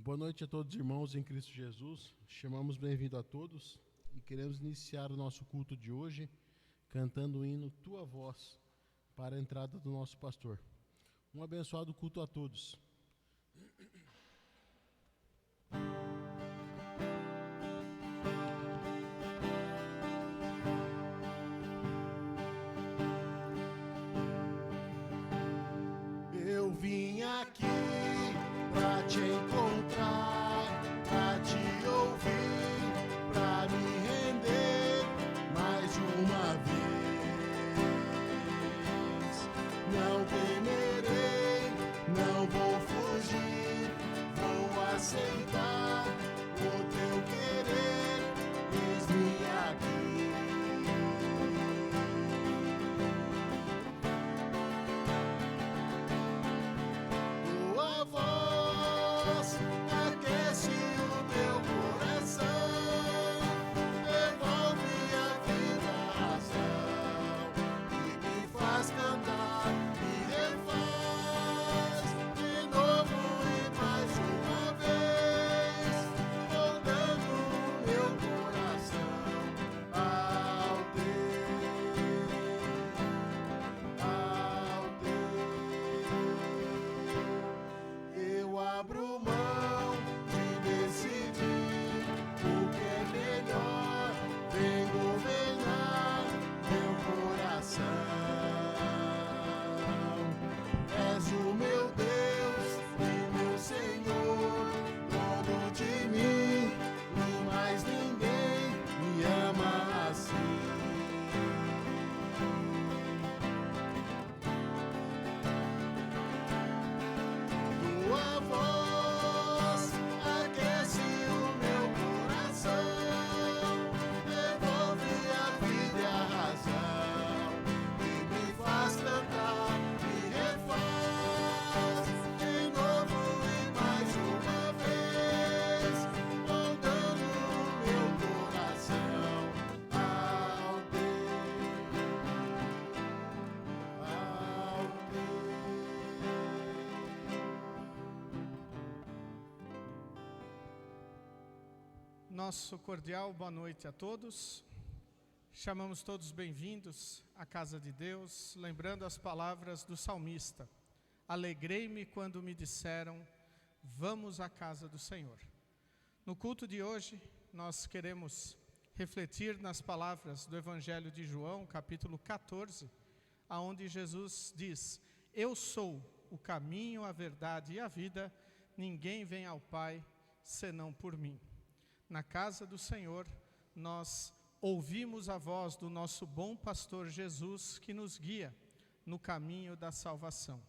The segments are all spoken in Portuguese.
Boa noite a todos os irmãos em Cristo Jesus. Chamamos bem-vindo a todos e queremos iniciar o nosso culto de hoje cantando o hino Tua Voz para a entrada do nosso pastor. Um abençoado culto a todos. Eu vim aqui pra te encontrar, pra te ouvir, pra me render mais uma vez. Não temerei, não vou fugir, vou aceitar o teu querer, eis-me aqui. Tua voz aquece o meu coração, devolve a vida, a razão, e me faz cantar, me refaz de novo e mais uma vez, moldando o meu coração ao teu. Eu abro mão de decidir o que é melhor, vem governar meu coração. És o meu Deus e meu Senhor, dono de mim e mais ninguém me ama assim. Tua voz aquece o meu coração, devolve a vida e a razão, e me faz cantar, me refaz de novo e mais uma vez, moldando o meu coração ao teu. Nosso cordial boa noite a todos. Chamamos todos bem-vindos à casa de Deus, lembrando as palavras do salmista: alegrei-me quando me disseram, vamos à casa do Senhor. No culto de hoje, nós queremos refletir nas palavras do Evangelho de João, capítulo 14, aonde Jesus diz: eu sou o caminho, a verdade e a vida, ninguém vem ao Pai senão por mim. Na casa do Senhor, nós ouvimos a voz do nosso bom pastor Jesus, que nos guia no caminho da salvação.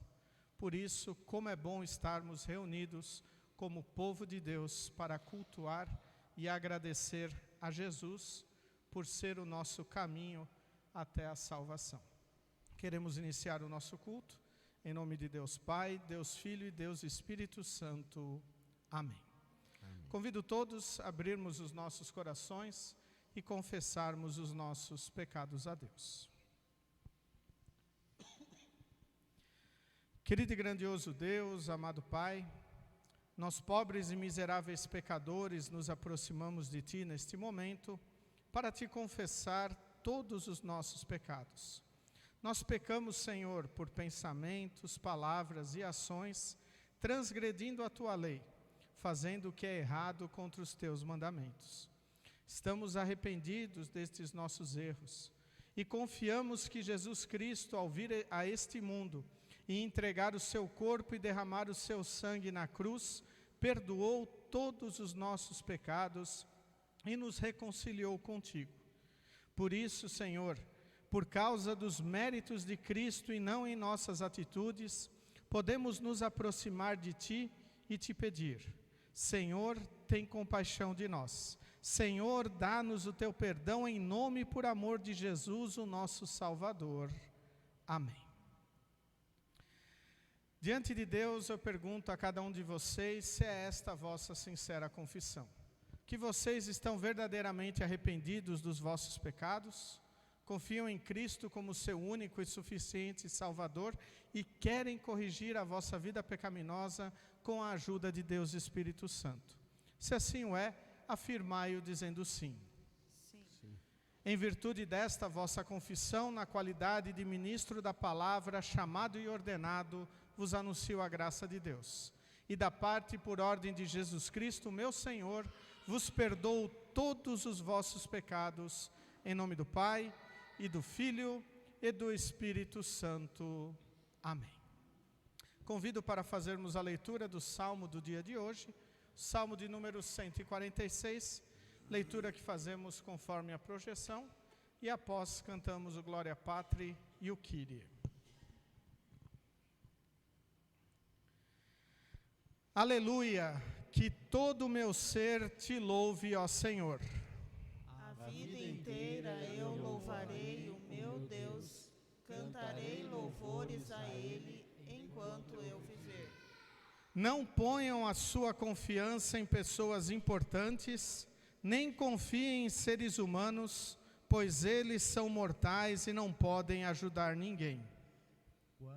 Por isso, como é bom estarmos reunidos como povo de Deus para cultuar e agradecer a Jesus por ser o nosso caminho até a salvação. Queremos iniciar o nosso culto em nome de Deus Pai, Deus Filho e Deus Espírito Santo. Amém. Convido todos a abrirmos os nossos corações e confessarmos os nossos pecados a Deus. Querido e grandioso Deus, amado Pai, nós pobres e miseráveis pecadores nos aproximamos de Ti neste momento para Te confessar todos os nossos pecados. Nós pecamos, Senhor, por pensamentos, palavras e ações, transgredindo a Tua lei, fazendo o que é errado contra os Teus mandamentos. Estamos arrependidos destes nossos erros e confiamos que Jesus Cristo, ao vir a este mundo e entregar o seu corpo e derramar o seu sangue na cruz, perdoou todos os nossos pecados e nos reconciliou contigo. Por isso, Senhor, por causa dos méritos de Cristo e não em nossas atitudes, podemos nos aproximar de Ti e Te pedir: Senhor, tem compaixão de nós. Senhor, dá-nos o Teu perdão em nome e por amor de Jesus, o nosso Salvador. Amém. Diante de Deus, eu pergunto a cada um de vocês se é esta a vossa sincera confissão. Que vocês estão verdadeiramente arrependidos dos vossos pecados? confiam em Cristo como seu único e suficiente Salvador e querem corrigir a vossa vida pecaminosa com a ajuda de Deus Espírito Santo. Se assim o é, afirmai-o dizendo sim. Sim. Em virtude desta vossa confissão, na qualidade de ministro da palavra, chamado e ordenado, vos anuncio a graça de Deus. E da parte e por ordem de Jesus Cristo, meu Senhor, vos perdoo todos os vossos pecados, em nome do Pai, e do Filho, e do Espírito Santo. Amém. Convido para fazermos a leitura do Salmo do dia de hoje, Salmo de número 146, leitura que fazemos conforme a projeção, e após cantamos o Glória Patri e o Kyrie. Aleluia, que todo o meu ser te louve, ó Senhor. A vida inteira eu louvarei o meu Deus, cantarei louvores a Ele enquanto eu viver. Não ponham a sua confiança em pessoas importantes, nem confiem em seres humanos, pois eles são mortais e não podem ajudar ninguém.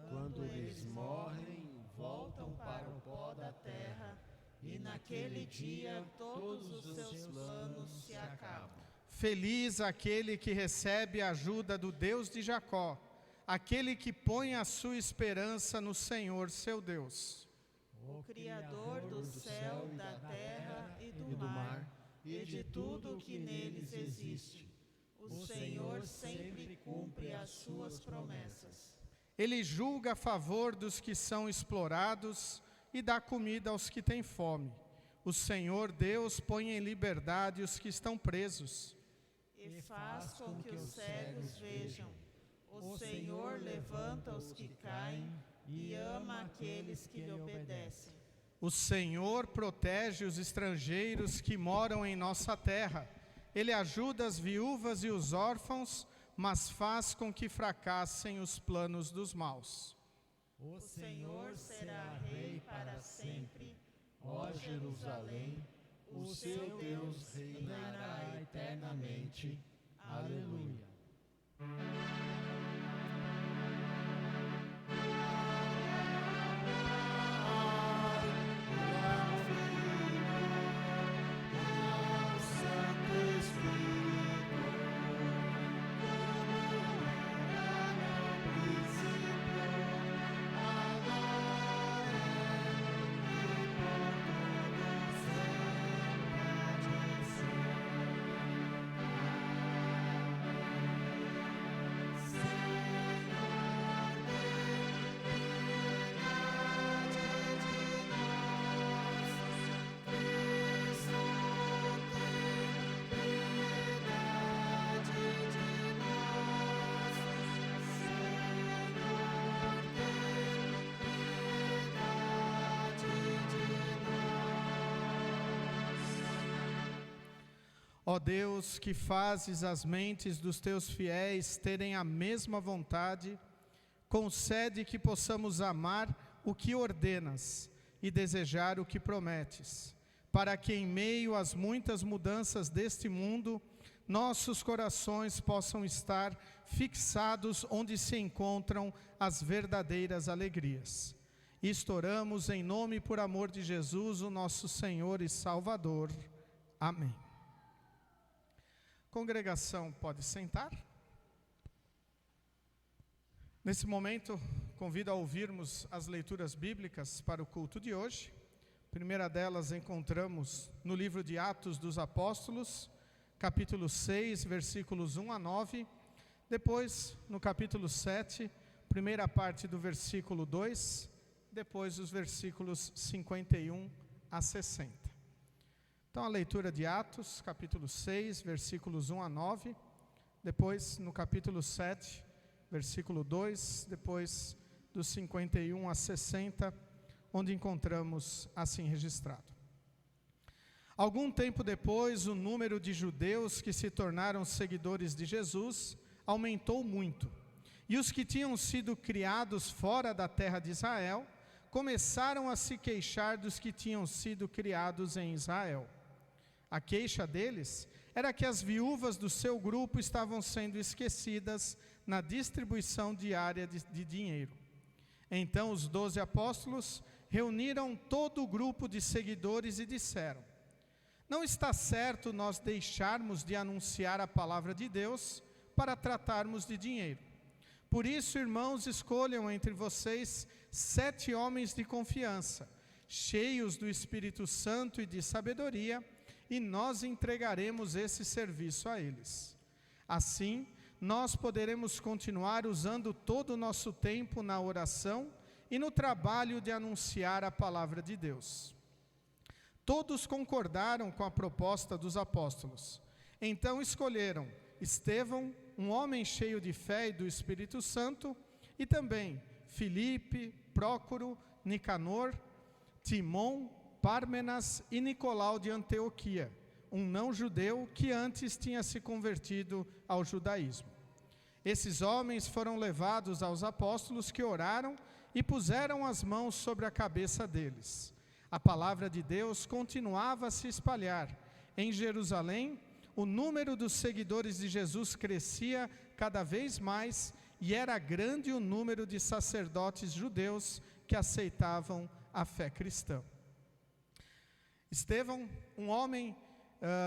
Quando eles morrem, voltam para o pó da terra, e naquele dia todos os seus planos se acabam. Feliz aquele que recebe a ajuda do Deus de Jacó, aquele que põe a sua esperança no Senhor seu Deus. O Criador do céu, da terra e do mar, e de tudo que neles existe. O Senhor sempre cumpre as suas promessas. Ele julga a favor dos que são explorados e dá comida aos que têm fome. O Senhor Deus põe em liberdade os que estão presos. E faz com que os cegos vejam. O Senhor levanta os que caem e ama aqueles que lhe obedecem. O Senhor protege os estrangeiros que moram em nossa terra. Ele ajuda as viúvas e os órfãos, mas faz com que fracassem os planos dos maus. O Senhor será rei para sempre, ó Jerusalém, o seu Deus reinará eternamente. Aleluia. Ó Deus, que fazes as mentes dos teus fiéis terem a mesma vontade, concede que possamos amar o que ordenas e desejar o que prometes, para que em meio às muitas mudanças deste mundo, nossos corações possam estar fixados onde se encontram as verdadeiras alegrias. Isto oramos em nome e por amor de Jesus, o nosso Senhor e Salvador. Amém. Congregação, pode sentar. Nesse momento, convido a ouvirmos as leituras bíblicas para o culto de hoje. A primeira delas encontramos no livro de Atos dos Apóstolos, capítulo 6, versículos 1 a 9. Depois, no capítulo 7, primeira parte do versículo 2. Depois, os versículos 51 a 60. Então, a leitura de Atos, capítulo 6, versículos 1 a 9. Depois, no capítulo 7, versículo 2. Depois, dos 51 a 60, onde encontramos assim registrado. Algum tempo depois, o número de judeus que se tornaram seguidores de Jesus aumentou muito. E os que tinham sido criados fora da terra de Israel começaram a se queixar dos que tinham sido criados em Israel. A queixa deles era que as viúvas do seu grupo estavam sendo esquecidas na distribuição diária de dinheiro. Então os 12 apóstolos reuniram todo o grupo de seguidores e disseram: não está certo nós deixarmos de anunciar a palavra de Deus para tratarmos de dinheiro. Por isso, irmãos, escolham entre vocês 7 homens de confiança, cheios do Espírito Santo e de sabedoria, e nós entregaremos esse serviço a eles. Assim, nós poderemos continuar usando todo o nosso tempo na oração e no trabalho de anunciar a palavra de Deus. Todos concordaram com a proposta dos apóstolos. Então escolheram Estevão, um homem cheio de fé e do Espírito Santo, e também Filipe, Prócoro, Nicanor, Timon, Pármenas e Nicolau de Antioquia, um não-judeu que antes tinha se convertido ao judaísmo. Esses homens foram levados aos apóstolos, que oraram e puseram as mãos sobre a cabeça deles. A palavra de Deus continuava a se espalhar. Em Jerusalém, o número dos seguidores de Jesus crescia cada vez mais, e era grande o número de sacerdotes judeus que aceitavam a fé cristã. Estevão, um homem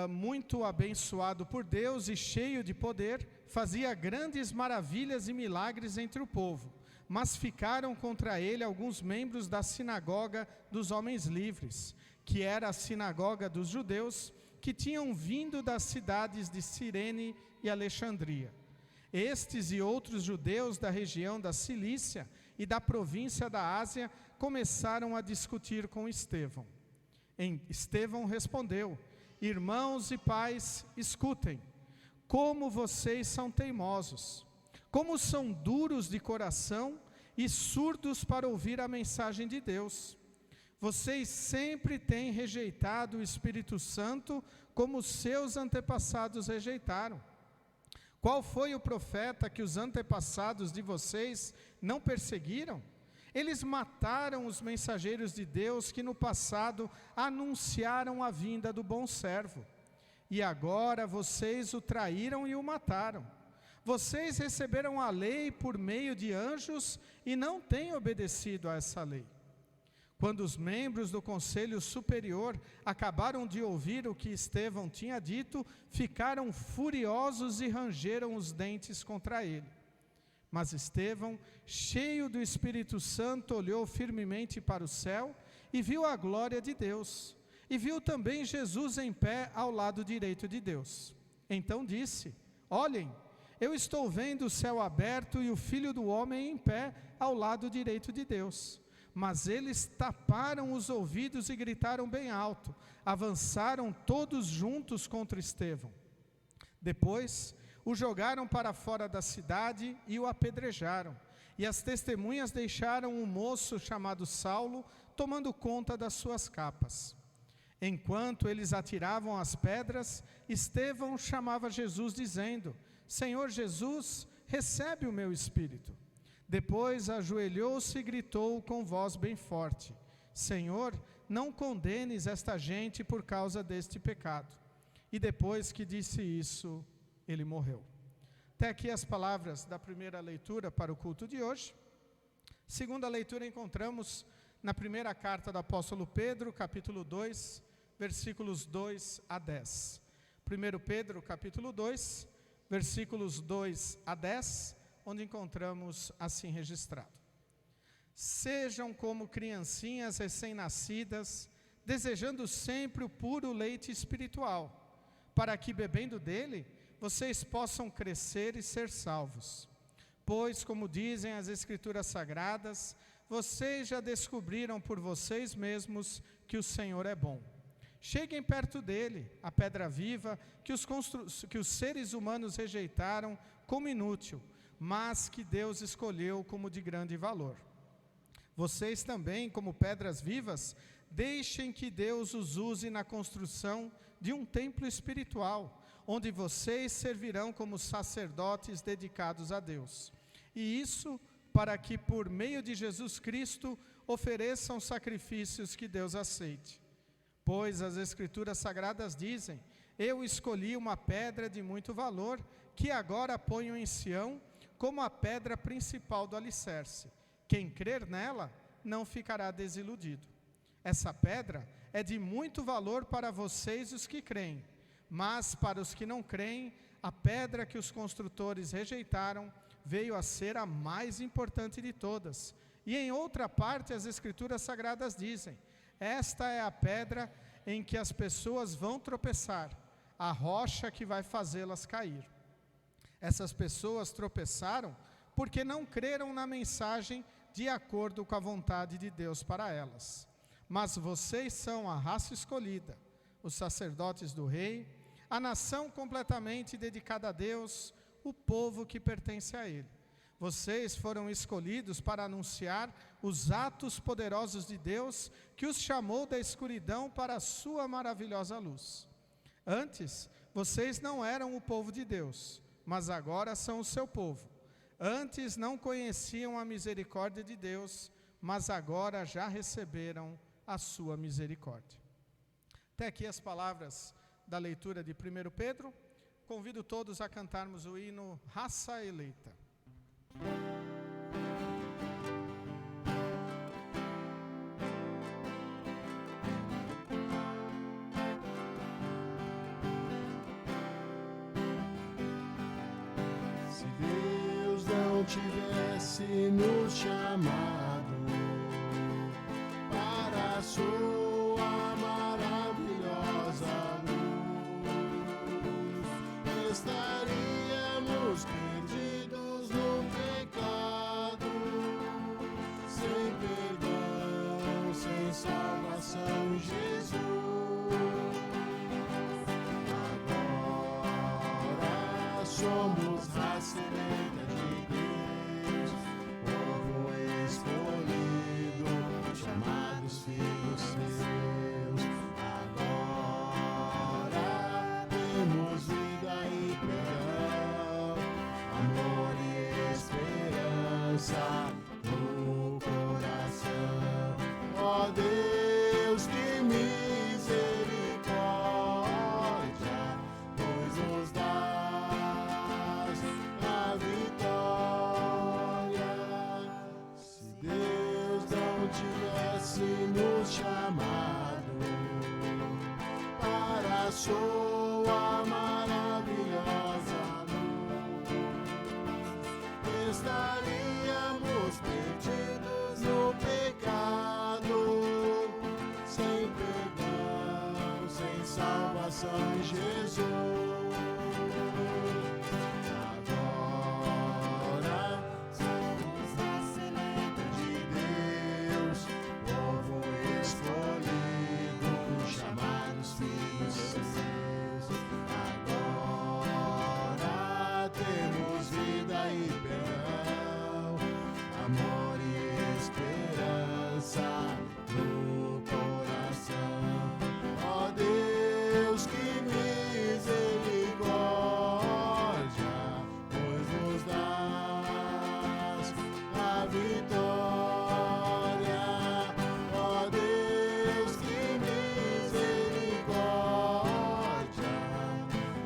muito abençoado por Deus e cheio de poder, fazia grandes maravilhas e milagres entre o povo. Mas ficaram contra ele alguns membros da sinagoga dos homens livres, que era a sinagoga dos judeus, que tinham vindo das cidades de Cirene e Alexandria. Estes e outros judeus da região da Cilícia e da província da Ásia começaram a discutir com Estevão. Estevão respondeu: irmãos e pais, escutem, como vocês são teimosos, como são duros de coração e surdos para ouvir a mensagem de Deus. Vocês sempre têm rejeitado o Espírito Santo, como seus antepassados rejeitaram. Qual foi o profeta que os antepassados de vocês não perseguiram? Eles mataram os mensageiros de Deus que no passado anunciaram a vinda do bom servo. E agora vocês o traíram e o mataram. Vocês receberam a lei por meio de anjos e não têm obedecido a essa lei. Quando os membros do conselho superior acabaram de ouvir o que Estevão tinha dito, ficaram furiosos e rangeram os dentes contra ele. Mas Estevão, cheio do Espírito Santo, olhou firmemente para o céu e viu a glória de Deus. E viu também Jesus em pé ao lado direito de Deus. Então disse: olhem, eu estou vendo o céu aberto e o Filho do Homem em pé ao lado direito de Deus. Mas eles taparam os ouvidos e gritaram bem alto. Avançaram todos juntos contra Estevão. Depois o jogaram para fora da cidade e o apedrejaram. E as testemunhas deixaram um moço chamado Saulo tomando conta das suas capas. Enquanto eles atiravam as pedras, Estevão chamava Jesus dizendo: Senhor Jesus, recebe o meu espírito. Depois ajoelhou-se e gritou com voz bem forte: Senhor, não condenes esta gente por causa deste pecado. E depois que disse isso, ele morreu. Até aqui as palavras da primeira leitura para o culto de hoje. Segunda leitura encontramos na primeira carta do apóstolo Pedro, capítulo 2, versículos 2 a 10. 1 Pedro, capítulo 2, versículos 2 a 10, onde encontramos assim registrado: Sejam como criancinhas recém-nascidas, desejando sempre o puro leite espiritual, para que, bebendo dele, vocês possam crescer e ser salvos. Pois, como dizem as Escrituras Sagradas, vocês já descobriram por vocês mesmos que o Senhor é bom. Cheguem perto dele, a pedra viva, que os seres humanos rejeitaram como inútil, mas que Deus escolheu como de grande valor. Vocês também, como pedras vivas, deixem que Deus os use na construção de um templo espiritual, onde vocês servirão como sacerdotes dedicados a Deus. E isso para que, por meio de Jesus Cristo, ofereçam sacrifícios que Deus aceite. Pois as Escrituras Sagradas dizem: eu escolhi uma pedra de muito valor, que agora ponho em Sião, como a pedra principal do alicerce. Quem crer nela, não ficará desiludido. Essa pedra é de muito valor para vocês os que creem, mas para os que não creem, a pedra que os construtores rejeitaram veio a ser a mais importante de todas. E em outra parte as Escrituras Sagradas dizem: esta é a pedra em que as pessoas vão tropeçar, a rocha que vai fazê-las cair. Essas pessoas tropeçaram porque não creram na mensagem de acordo com a vontade de Deus para elas. Mas vocês são a raça escolhida, os sacerdotes do rei, a nação completamente dedicada a Deus, o povo que pertence a Ele. Vocês foram escolhidos para anunciar os atos poderosos de Deus, que os chamou da escuridão para a sua maravilhosa luz. Antes, vocês não eram o povo de Deus, mas agora são o seu povo. Antes não conheciam a misericórdia de Deus, mas agora já receberam a sua misericórdia. Até aqui as palavras da leitura de 1 Pedro. Convido todos a cantarmos o hino Raça Eleita. Se Deus não tivesse nos chamado para a sua maravilhosa luz, estaríamos perdidos no pecado, sem perdão, sem salvação em Jesus. Agora somos raça eleita de Deus, povo escolhido, chamados filhos seus. Agora temos vida e perdão, amor e esperança no coração. Ó Deus, que misericórdia, pois nos dás a vitória. Se Deus não tivesse nos chamado para a sua maravilhosa luz, estaríamos perdidos no pecado, sem perdão, sem salvação em Jesus. Agora somos raça eleita de Deus, povo escolhido, chamados filhos seus. Agora temos vida e perdão, amor e esperança no coração. Ó Deus, que misericórdia, pois nos dás a vitória. Ó Deus, que misericórdia,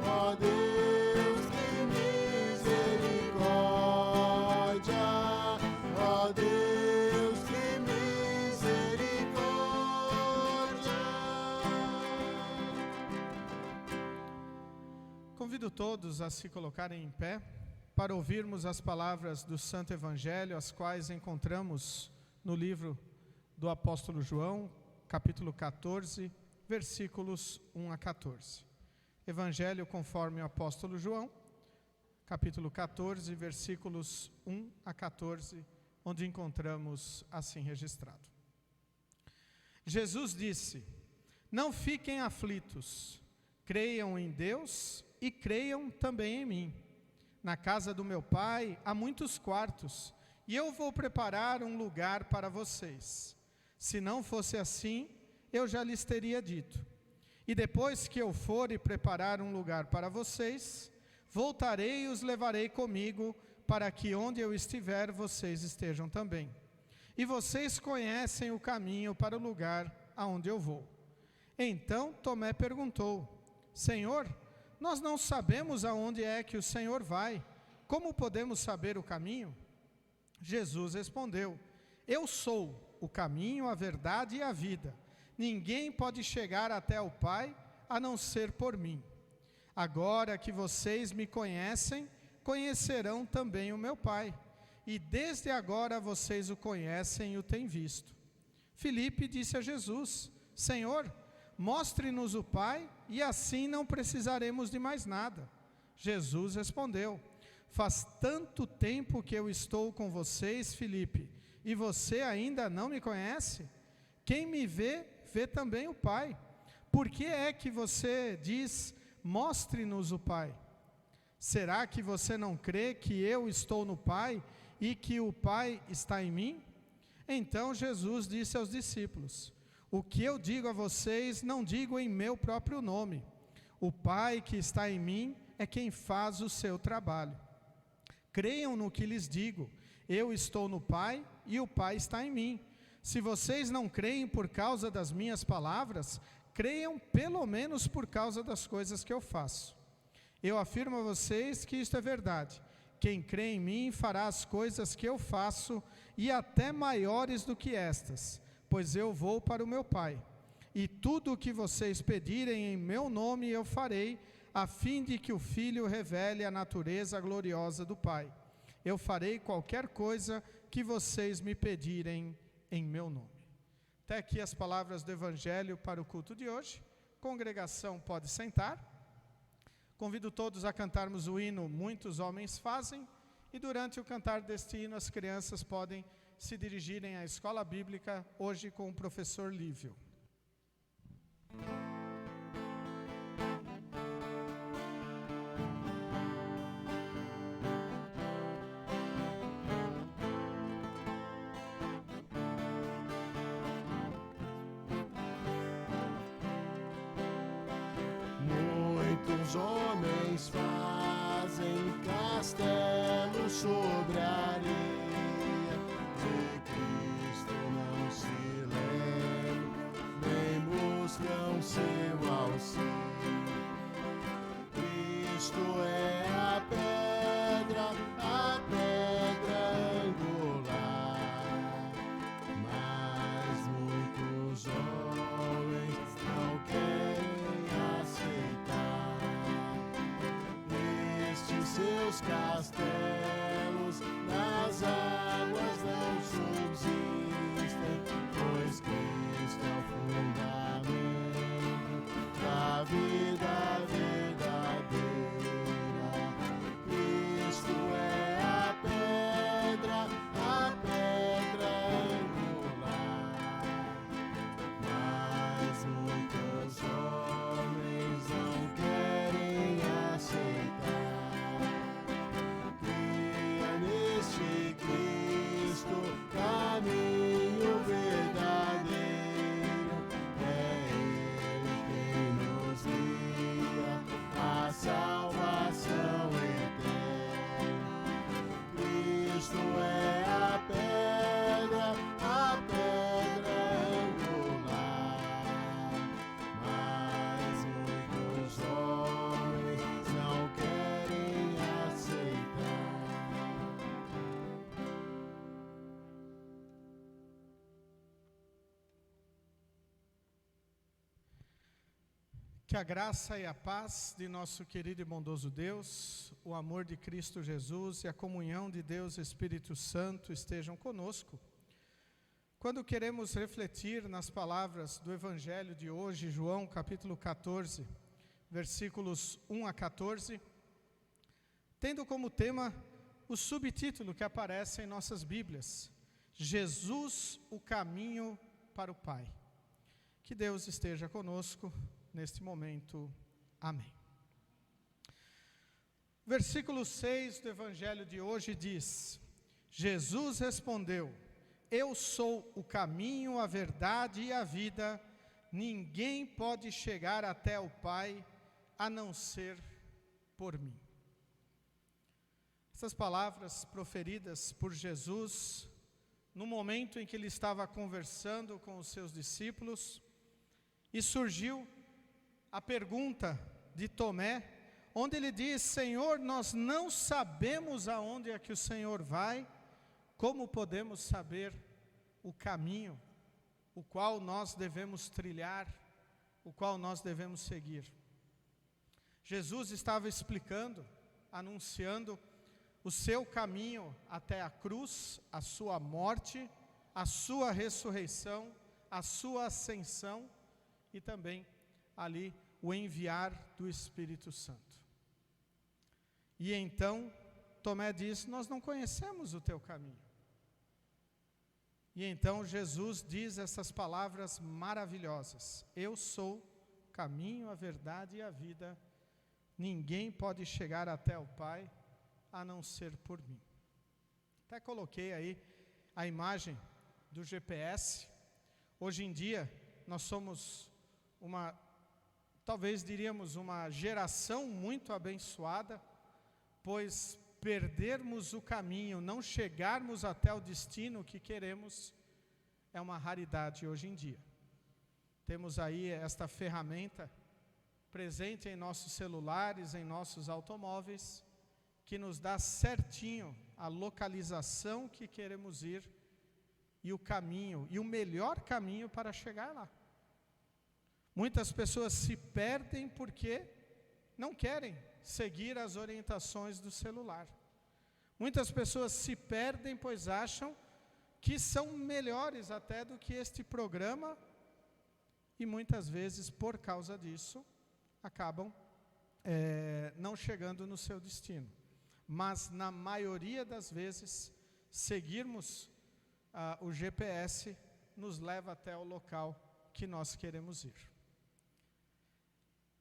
ó Deus, que misericórdia, ó Deus, que misericórdia. Convido todos a se colocarem em pé para ouvirmos as palavras do Santo Evangelho, as quais encontramos no livro do apóstolo João, capítulo 14, versículos 1 a 14. Evangelho conforme o apóstolo João, capítulo 14, versículos 1 a 14, onde encontramos assim registrado. Jesus disse: não fiquem aflitos, creiam em Deus e creiam também em mim. Na casa do meu Pai há muitos quartos, e eu vou preparar um lugar para vocês. Se não fosse assim, eu já lhes teria dito. E depois que eu for e preparar um lugar para vocês, voltarei e os levarei comigo, para que onde eu estiver, vocês estejam também. E vocês conhecem o caminho para o lugar aonde eu vou. Então Tomé perguntou: Senhor, nós não sabemos aonde é que o Senhor vai. Como podemos saber o caminho? Jesus respondeu: Eu sou o caminho, a verdade e a vida. Ninguém pode chegar até o Pai a não ser por mim. Agora que vocês me conhecem, conhecerão também o meu Pai. E desde agora vocês o conhecem e o têm visto. Filipe disse a Jesus: Senhor, mostre-nos o Pai, e assim não precisaremos de mais nada. Jesus respondeu: Faz tanto tempo que eu estou com vocês, Filipe, e você ainda não me conhece? Quem me vê, vê também o Pai. Por que é que você diz: mostre-nos o Pai? Será que você não crê que eu estou no Pai e que o Pai está em mim? Então Jesus disse aos discípulos: O que eu digo a vocês, não digo em meu próprio nome. O Pai que está em mim é quem faz o seu trabalho. Creiam no que lhes digo. Eu estou no Pai e o Pai está em mim. Se vocês não creem por causa das minhas palavras, creiam pelo menos por causa das coisas que eu faço. Eu afirmo a vocês que isto é verdade. Quem crê em mim fará as coisas que eu faço e até maiores do que estas, pois eu vou para o meu Pai. E tudo o que vocês pedirem em meu nome eu farei, a fim de que o Filho revele a natureza gloriosa do Pai. Eu farei qualquer coisa que vocês me pedirem em meu nome. Até aqui as palavras do Evangelho para o culto de hoje. Congregação pode sentar. Convido todos a cantarmos o hino Muitos Homens Fazem, e durante o cantar deste hino as crianças podem se dirigirem à escola bíblica, hoje com o professor Lívio. Muitos homens fazem castelos sobre a areia, de Cristo não se lembram, nem buscam seu auxílio. Cristo é a pedra angular, mas muitos homens não querem aceitar. Estes seus castelos nas águas não subsistem, pois Cristo é o fundamento da vida verdadeira. Cristo é a pedra angular, mas muitos homens não querem aceitar. Cria neste Cristo, caminho verdadeiro, é Ele quem nos guia à salvação eterna. Cristo é a pedra angular, mas muitos homens não querem aceitar. Que a graça e a paz de nosso querido e bondoso Deus, o amor de Cristo Jesus e a comunhão de Deus Espírito Santo estejam conosco. Quando queremos refletir nas palavras do Evangelho de hoje, João capítulo 14, versículos 1 a 14, tendo como tema o subtítulo que aparece em nossas Bíblias: Jesus, o caminho para o Pai. Que Deus esteja conosco neste momento. Amém. Versículo 6 do Evangelho de hoje diz: Jesus respondeu: Eu sou o caminho, a verdade e a vida. Ninguém pode chegar até o Pai a não ser por mim. Essas palavras proferidas por Jesus no momento em que ele estava conversando com os seus discípulos, e surgiu a pergunta de Tomé, onde ele diz: Senhor, nós não sabemos aonde é que o Senhor vai, como podemos saber o caminho, o qual nós devemos trilhar, o qual nós devemos seguir? Jesus estava explicando, anunciando o seu caminho até a cruz, a sua morte, a sua ressurreição, a sua ascensão e também ali o enviar do Espírito Santo. E então Tomé diz: nós não conhecemos o teu caminho. E então Jesus diz essas palavras maravilhosas: eu sou o caminho, a verdade e a vida. Ninguém pode chegar até o Pai a não ser por mim. Até coloquei aí a imagem do GPS. Hoje em dia nós somos talvez diríamos uma geração muito abençoada, pois perdermos o caminho, não chegarmos até o destino que queremos, é uma raridade hoje em dia. Temos aí esta ferramenta presente em nossos celulares, em nossos automóveis, que nos dá certinho a localização que queremos ir e o caminho, e o melhor caminho para chegar lá. Muitas pessoas se perdem porque não querem seguir as orientações do celular. Muitas pessoas se perdem pois acham que são melhores até do que este programa e muitas vezes, por causa disso, acabam não chegando no seu destino. Mas, na maioria das vezes, seguirmos o GPS nos leva até o local que nós queremos ir.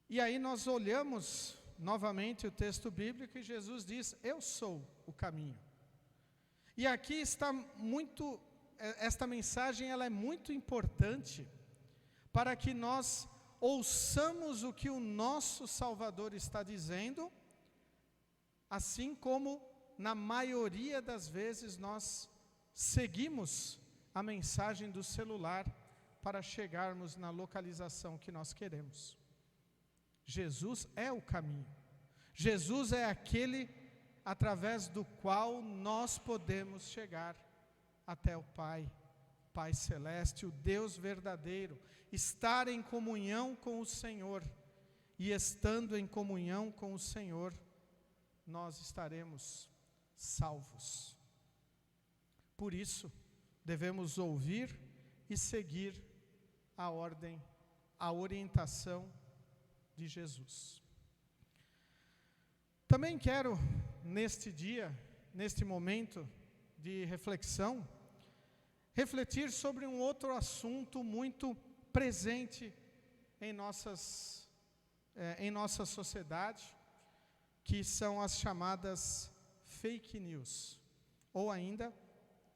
E aí nós olhamos novamente o texto bíblico e Jesus diz: eu sou o caminho. E aqui está esta mensagem ela é muito importante para que nós ouçamos o que o nosso Salvador está dizendo, assim como na maioria das vezes nós seguimos a mensagem do celular para chegarmos na localização que nós queremos. Jesus é o caminho. Jesus é aquele através do qual nós podemos chegar até o Pai, Pai Celeste, o Deus verdadeiro, estar em comunhão com o Senhor, e estando em comunhão com o Senhor, nós estaremos salvos. Por isso, devemos ouvir e seguir a ordem, a orientação de Jesus. Também quero, neste dia, neste momento de reflexão, refletir sobre um outro assunto muito presente em nossa sociedade, que são as chamadas fake news, ou ainda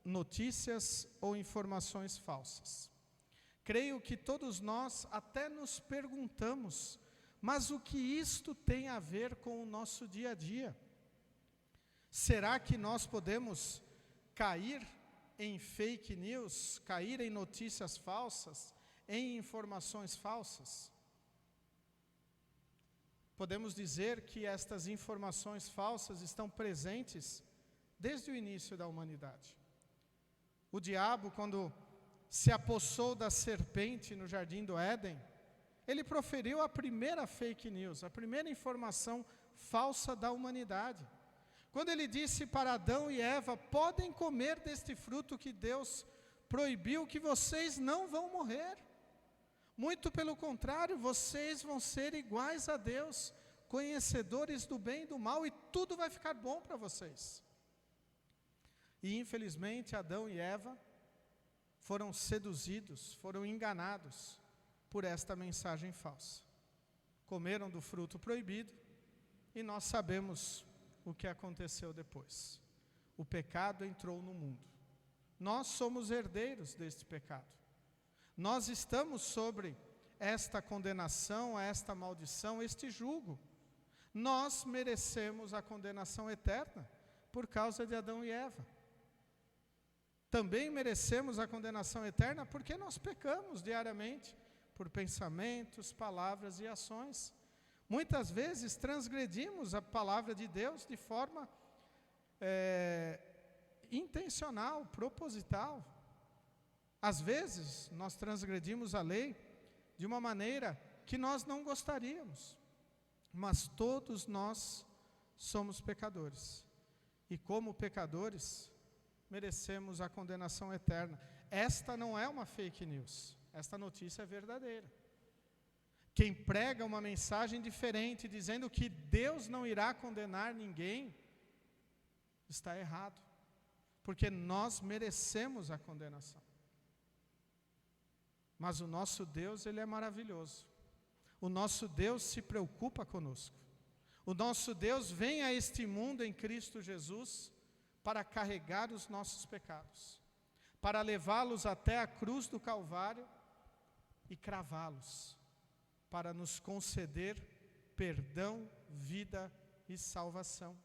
notícias ou informações falsas. Creio que todos nós até nos perguntamos: mas o que isto tem a ver com o nosso dia a dia? Será que nós podemos cair em fake news, cair em notícias falsas, em informações falsas? Podemos dizer que estas informações falsas estão presentes desde o início da humanidade. O diabo, quando se apossou da serpente no jardim do Éden, ele proferiu a primeira fake news, a primeira informação falsa da humanidade. Quando ele disse para Adão e Eva: podem comer deste fruto que Deus proibiu, que vocês não vão morrer. Muito pelo contrário, vocês vão ser iguais a Deus, conhecedores do bem e do mal, e tudo vai ficar bom para vocês. E infelizmente Adão e Eva foram seduzidos, foram enganados por esta mensagem falsa. Comeram do fruto proibido e nós sabemos o que aconteceu depois. O pecado entrou no mundo. Nós somos herdeiros deste pecado. Nós estamos sobre esta condenação, esta maldição, este jugo. Nós merecemos a condenação eterna por causa de Adão e Eva. Também merecemos a condenação eterna porque nós pecamos diariamente por pensamentos, palavras e ações. Muitas vezes transgredimos a palavra de Deus de forma intencional, proposital. Às vezes, nós transgredimos a lei de uma maneira que nós não gostaríamos. Mas todos nós somos pecadores. E como pecadores, merecemos a condenação eterna. Esta não é uma fake news. Esta notícia é verdadeira. Quem prega uma mensagem diferente, dizendo que Deus não irá condenar ninguém, está errado. Porque nós merecemos a condenação. Mas o nosso Deus, Ele é maravilhoso. O nosso Deus se preocupa conosco. O nosso Deus vem a este mundo em Cristo Jesus para carregar os nossos pecados, para levá-los até a cruz do Calvário e cravá-los, para nos conceder perdão, vida e salvação.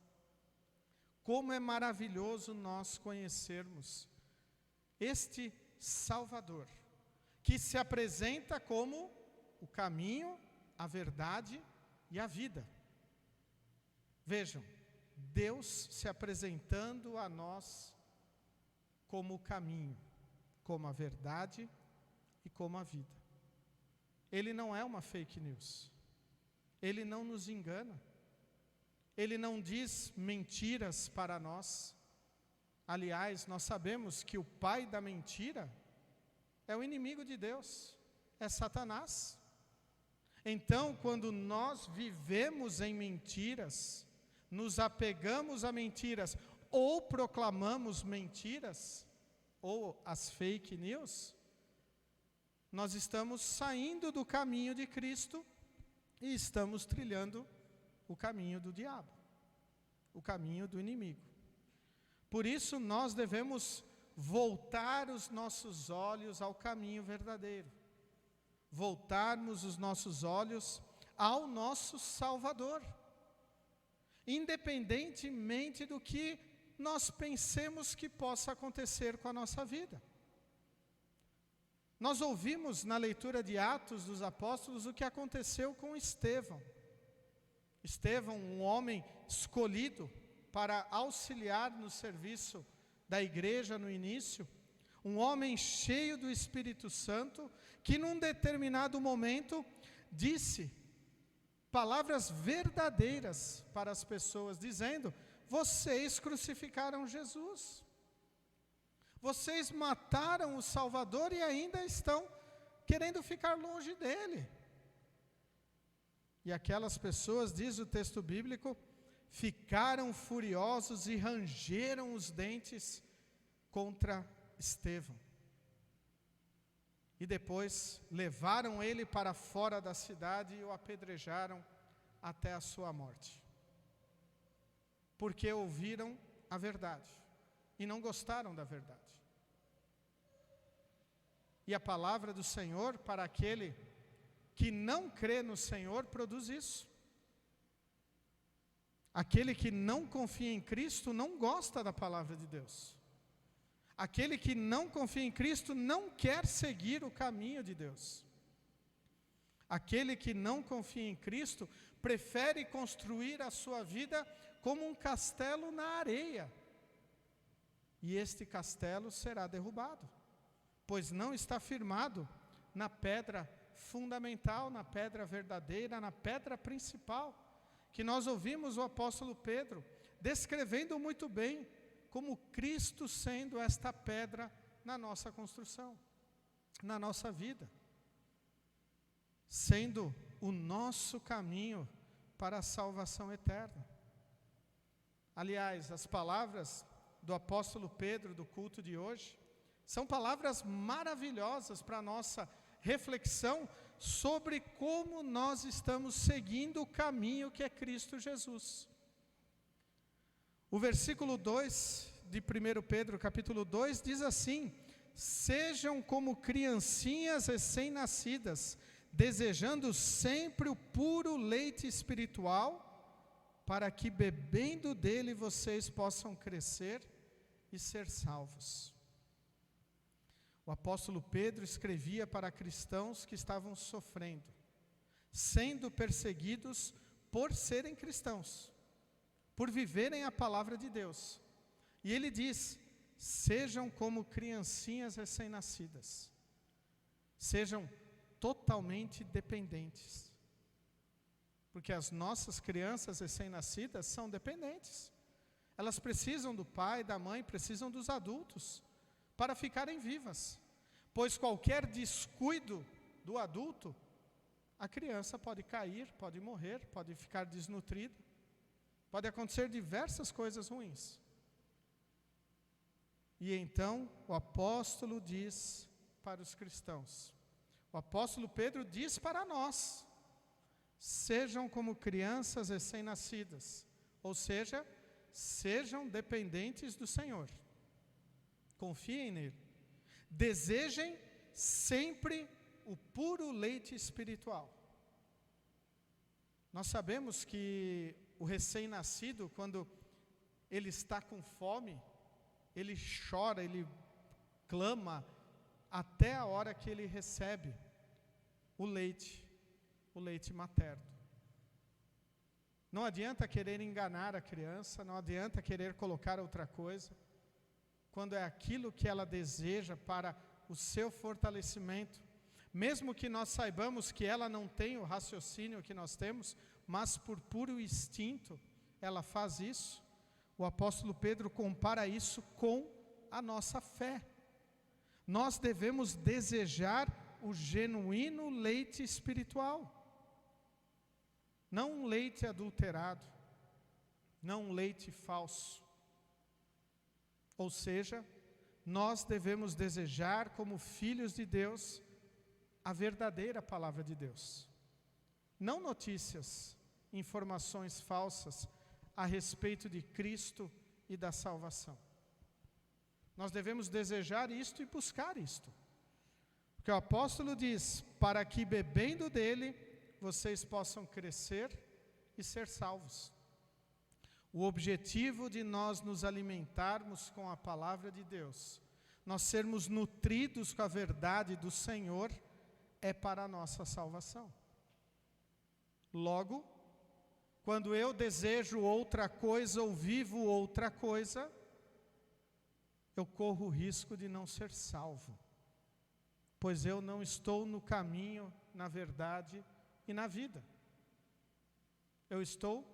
Como é maravilhoso nós conhecermos este Salvador, que se apresenta como o caminho, a verdade e a vida. Vejam, Deus se apresentando a nós como o caminho, como a verdade e como a vida. Ele não é uma fake news. Ele não nos engana. Ele não diz mentiras para nós. Aliás, nós sabemos que o pai da mentira é o inimigo de Deus, é Satanás. Então, quando nós vivemos em mentiras, nos apegamos a mentiras, ou proclamamos mentiras, ou as fake news, nós estamos saindo do caminho de Cristo e estamos trilhando o caminho do diabo, o caminho do inimigo. Por isso, nós devemos voltar os nossos olhos ao caminho verdadeiro, voltarmos os nossos olhos ao nosso Salvador, independentemente do que nós pensemos que possa acontecer com a nossa vida. Nós ouvimos na leitura de Atos dos Apóstolos o que aconteceu com Estevão. Estevão, um homem escolhido para auxiliar no serviço da igreja no início, um homem cheio do Espírito Santo, que num determinado momento disse palavras verdadeiras para as pessoas, dizendo: vocês crucificaram Jesus, vocês mataram o Salvador e ainda estão querendo ficar longe dele. E aquelas pessoas, diz o texto bíblico, ficaram furiosos e rangeram os dentes contra Estevão. E depois levaram ele para fora da cidade e o apedrejaram até a sua morte. Porque ouviram a verdade e não gostaram da verdade. E a palavra do Senhor para aquele que não crê no Senhor produz isso. Aquele que não confia em Cristo não gosta da palavra de Deus. Aquele que não confia em Cristo não quer seguir o caminho de Deus. Aquele que não confia em Cristo prefere construir a sua vida como um castelo na areia. E este castelo será derrubado, pois não está firmado na pedra fundamental, na pedra verdadeira, na pedra principal, que nós ouvimos o apóstolo Pedro descrevendo muito bem, como Cristo sendo esta pedra na nossa construção, na nossa vida, sendo o nosso caminho para a salvação eterna. Aliás, as palavras do apóstolo Pedro do culto de hoje são palavras maravilhosas para a nossa reflexão sobre como nós estamos seguindo o caminho que é Cristo Jesus. O versículo 2 de 1 Pedro, capítulo 2, diz assim: sejam como criancinhas recém-nascidas, desejando sempre o puro leite espiritual, para que bebendo dele vocês possam crescer e ser salvos. O apóstolo Pedro escrevia para cristãos que estavam sofrendo, sendo perseguidos por serem cristãos, por viverem a palavra de Deus. E ele diz: sejam como criancinhas recém-nascidas, sejam totalmente dependentes. Porque as nossas crianças recém-nascidas são dependentes. Elas precisam do pai, da mãe, precisam dos adultos para ficarem vivas. Pois qualquer descuido do adulto, a criança pode cair, pode morrer, pode ficar desnutrida, pode acontecer diversas coisas ruins. E então o apóstolo diz para os cristãos, o apóstolo Pedro diz para nós: sejam como crianças recém-nascidas, ou seja, sejam dependentes do Senhor. Confiem nele. Desejem sempre o puro leite espiritual. Nós sabemos que o recém-nascido, quando ele está com fome, ele chora, ele clama, até a hora que ele recebe o leite materno. Não adianta querer enganar a criança, não adianta querer colocar outra coisa, quando é aquilo que ela deseja para o seu fortalecimento. Mesmo que nós saibamos que ela não tem o raciocínio que nós temos, mas por puro instinto ela faz isso. O apóstolo Pedro compara isso com a nossa fé. Nós devemos desejar o genuíno leite espiritual. Não um leite adulterado, não um leite falso. Ou seja, nós devemos desejar, como filhos de Deus, a verdadeira palavra de Deus. Não notícias, informações falsas a respeito de Cristo e da salvação. Nós devemos desejar isto e buscar isto. Porque o apóstolo diz: para que bebendo dele, vocês possam crescer e ser salvos. O objetivo de nós nos alimentarmos com a palavra de Deus, nós sermos nutridos com a verdade do Senhor, é para a nossa salvação. Logo, quando eu desejo outra coisa ou vivo outra coisa, eu corro o risco de não ser salvo, pois eu não estou no caminho, na verdade e na vida. Eu estou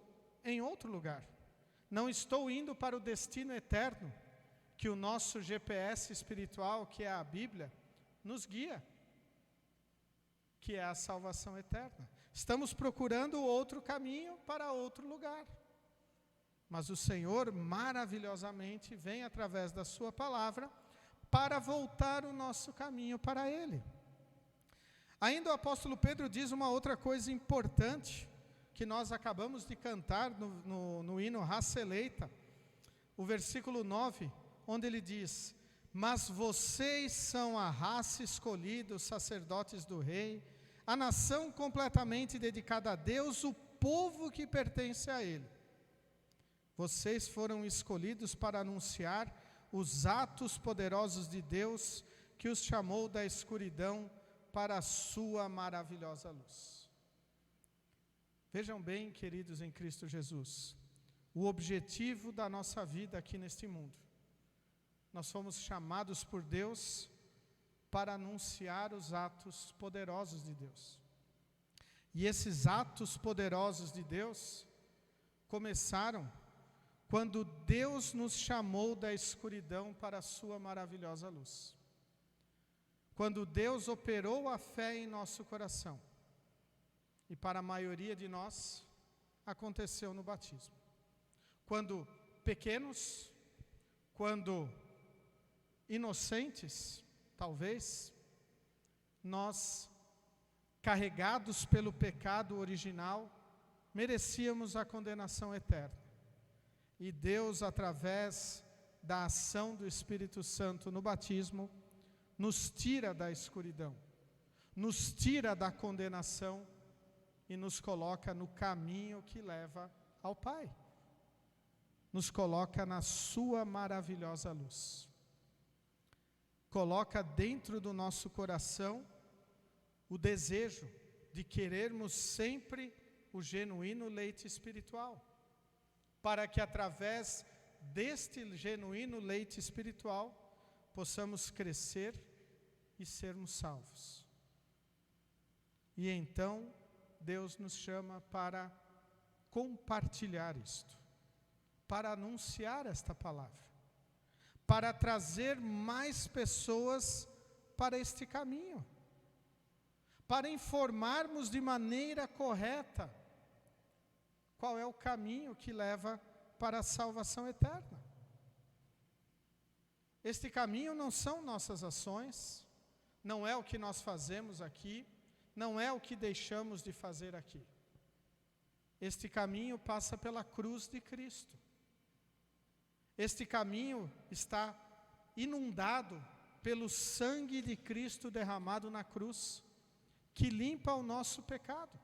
em outro lugar. Não estou indo para o destino eterno que o nosso GPS espiritual, que é a Bíblia, nos guia, que é a salvação eterna. Estamos procurando outro caminho para outro lugar. Mas o Senhor maravilhosamente vem através da sua palavra para voltar o nosso caminho para Ele. Ainda o apóstolo Pedro diz uma outra coisa importante, que nós acabamos de cantar no hino Raça Eleita, o versículo 9, onde ele diz: mas vocês são a raça escolhida, os sacerdotes do rei, a nação completamente dedicada a Deus, o povo que pertence a Ele. Vocês foram escolhidos para anunciar os atos poderosos de Deus, que os chamou da escuridão para a sua maravilhosa luz. Vejam bem, queridos em Cristo Jesus, o objetivo da nossa vida aqui neste mundo. Nós fomos chamados por Deus para anunciar os atos poderosos de Deus. E esses atos poderosos de Deus começaram quando Deus nos chamou da escuridão para a sua maravilhosa luz. Quando Deus operou a fé em nosso coração. E para a maioria de nós, aconteceu no batismo. Quando pequenos, quando inocentes, talvez, nós, carregados pelo pecado original, merecíamos a condenação eterna. E Deus, através da ação do Espírito Santo no batismo, nos tira da escuridão, nos tira da condenação e nos coloca no caminho que leva ao Pai. Nos coloca na sua maravilhosa luz. Coloca dentro do nosso coração o desejo de querermos sempre o genuíno leite espiritual, para que através deste genuíno leite espiritual possamos crescer e sermos salvos. E então Deus nos chama para compartilhar isto, para anunciar esta palavra, para trazer mais pessoas para este caminho, para informarmos de maneira correta qual é o caminho que leva para a salvação eterna. Este caminho não são nossas ações, não é o que nós fazemos aqui, não é o que deixamos de fazer aqui. Este caminho passa pela cruz de Cristo. Este caminho está inundado pelo sangue de Cristo derramado na cruz, que limpa o nosso pecado.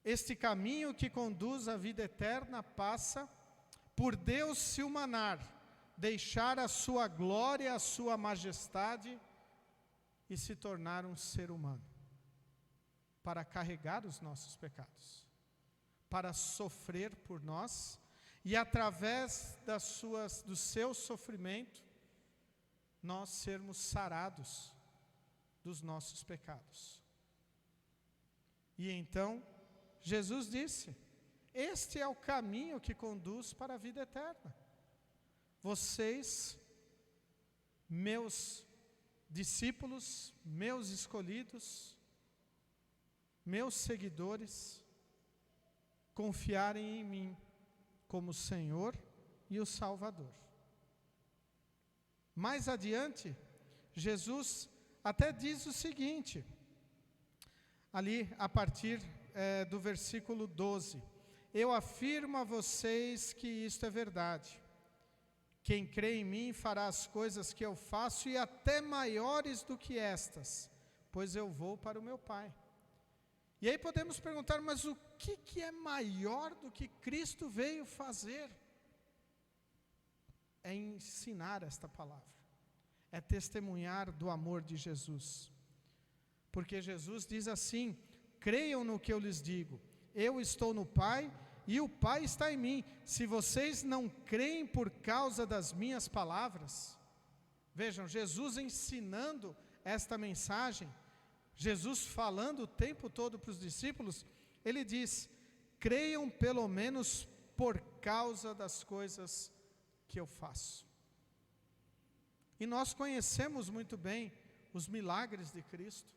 Este caminho que conduz à vida eterna passa por Deus se humanar, deixar a sua glória, a sua majestade e se tornar um ser humano, para carregar os nossos pecados, para sofrer por nós e através do seu sofrimento nós sermos sarados dos nossos pecados. E então Jesus disse: este é o caminho que conduz para a vida eterna. Vocês, meus discípulos, meus escolhidos, meus seguidores, confiarem em mim como Senhor e o Salvador. Mais adiante, Jesus até diz o seguinte, ali a partir do versículo 12: eu afirmo a vocês que isto é verdade. Quem crê em mim fará as coisas que eu faço e até maiores do que estas, pois eu vou para o meu Pai. E aí podemos perguntar, mas o que é maior do que Cristo veio fazer? É ensinar esta palavra, é testemunhar do amor de Jesus. Porque Jesus diz assim: creiam no que eu lhes digo, eu estou no Pai e o Pai está em mim. Se vocês não creem por causa das minhas palavras, vejam, Jesus ensinando esta mensagem, Jesus falando o tempo todo para os discípulos, ele diz: creiam pelo menos por causa das coisas que eu faço. E nós conhecemos muito bem os milagres de Cristo.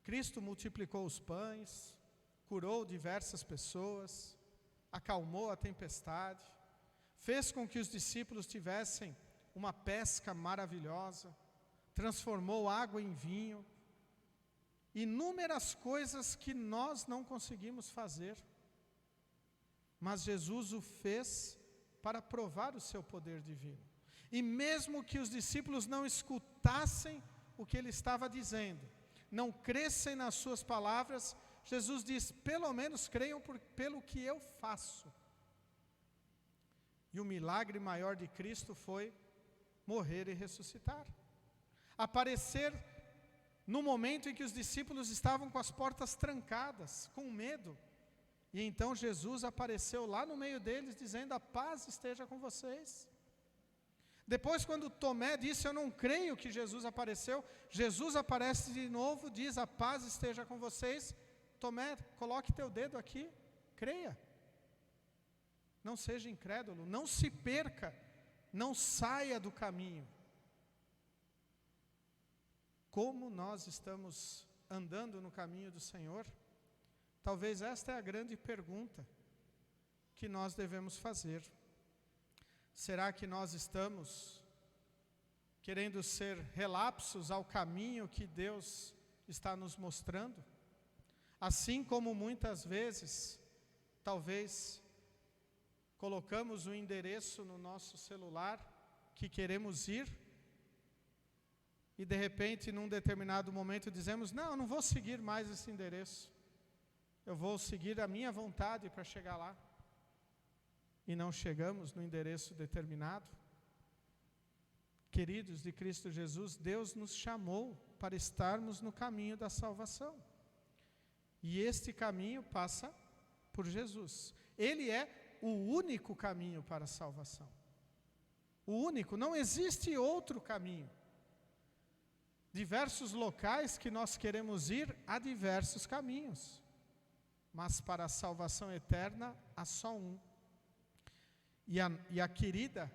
Cristo multiplicou os pães, curou diversas pessoas, acalmou a tempestade, fez com que os discípulos tivessem uma pesca maravilhosa, transformou água em vinho, inúmeras coisas que nós não conseguimos fazer, mas Jesus o fez para provar o seu poder divino. E mesmo que os discípulos não escutassem o que ele estava dizendo, não crescem nas suas palavras, Jesus diz: pelo menos creiam pelo que eu faço. E o milagre maior de Cristo foi morrer e ressuscitar. Aparecer no momento em que os discípulos estavam com as portas trancadas, com medo. E então Jesus apareceu lá no meio deles, dizendo: a paz esteja com vocês. Depois, quando Tomé disse: eu não creio que Jesus apareceu, Jesus aparece de novo, diz: a paz esteja com vocês. Tomé, coloque teu dedo aqui, creia. Não seja incrédulo, não se perca, não saia do caminho. Como nós estamos andando no caminho do Senhor? Talvez esta é a grande pergunta que nós devemos fazer. Será que nós estamos querendo ser relapsos ao caminho que Deus está nos mostrando? Assim como muitas vezes, talvez, colocamos o endereço no nosso celular que queremos ir, e de repente, num determinado momento, dizemos: não, eu não vou seguir mais esse endereço, eu vou seguir a minha vontade para chegar lá, e não chegamos no endereço determinado. queridos de Cristo Jesus, Deus nos chamou para estarmos no caminho da salvação. E este caminho passa por Jesus. Ele é o único caminho para a salvação. O único, não existe outro caminho. Diversos locais que nós queremos ir, há diversos caminhos. Mas para a salvação eterna, há só um. E a querida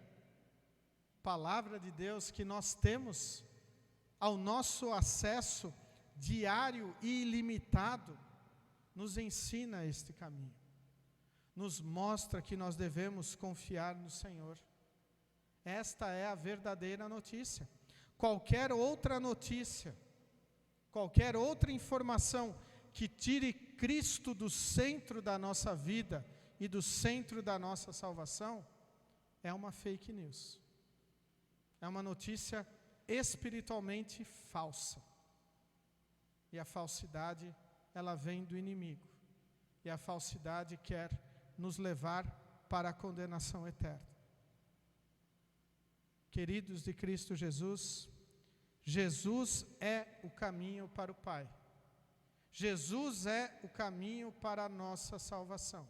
palavra de Deus que nós temos ao nosso acesso diário e ilimitado, nos ensina este caminho. Nos mostra que nós devemos confiar no Senhor. Esta é a verdadeira notícia. Qualquer outra notícia, qualquer outra informação que tire Cristo do centro da nossa vida e do centro da nossa salvação, é uma fake news. É uma notícia espiritualmente falsa. E a falsidade, ela vem do inimigo. E a falsidade quer nos levar para a condenação eterna. Queridos de Cristo Jesus, Jesus é o caminho para o Pai. Jesus é o caminho para a nossa salvação.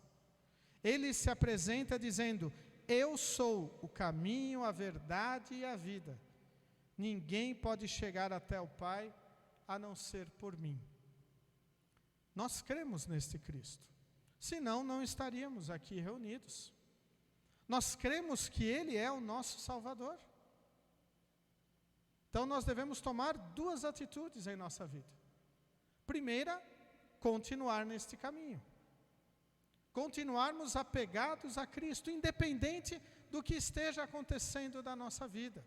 Ele se apresenta dizendo: eu sou o caminho, a verdade e a vida. Ninguém pode chegar até o Pai a não ser por mim. Nós cremos neste Cristo. Senão, não estaríamos aqui reunidos. Nós cremos que Ele é o nosso Salvador. Então, nós devemos tomar duas atitudes em nossa vida. Primeira, continuar neste caminho. Continuarmos apegados a Cristo, independente do que esteja acontecendo na nossa vida.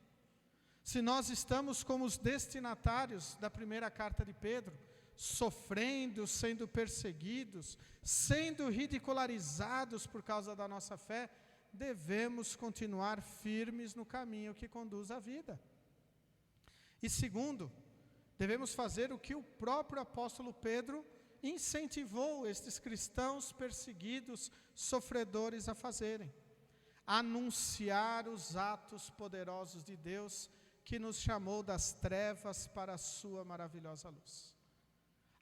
Se nós estamos como os destinatários da primeira carta de Pedro, sofrendo, sendo perseguidos, sendo ridicularizados por causa da nossa fé, devemos continuar firmes no caminho que conduz à vida. E segundo, devemos fazer o que o próprio apóstolo Pedro incentivou estes cristãos perseguidos, sofredores a fazerem: anunciar os atos poderosos de Deus que nos chamou das trevas para a sua maravilhosa luz.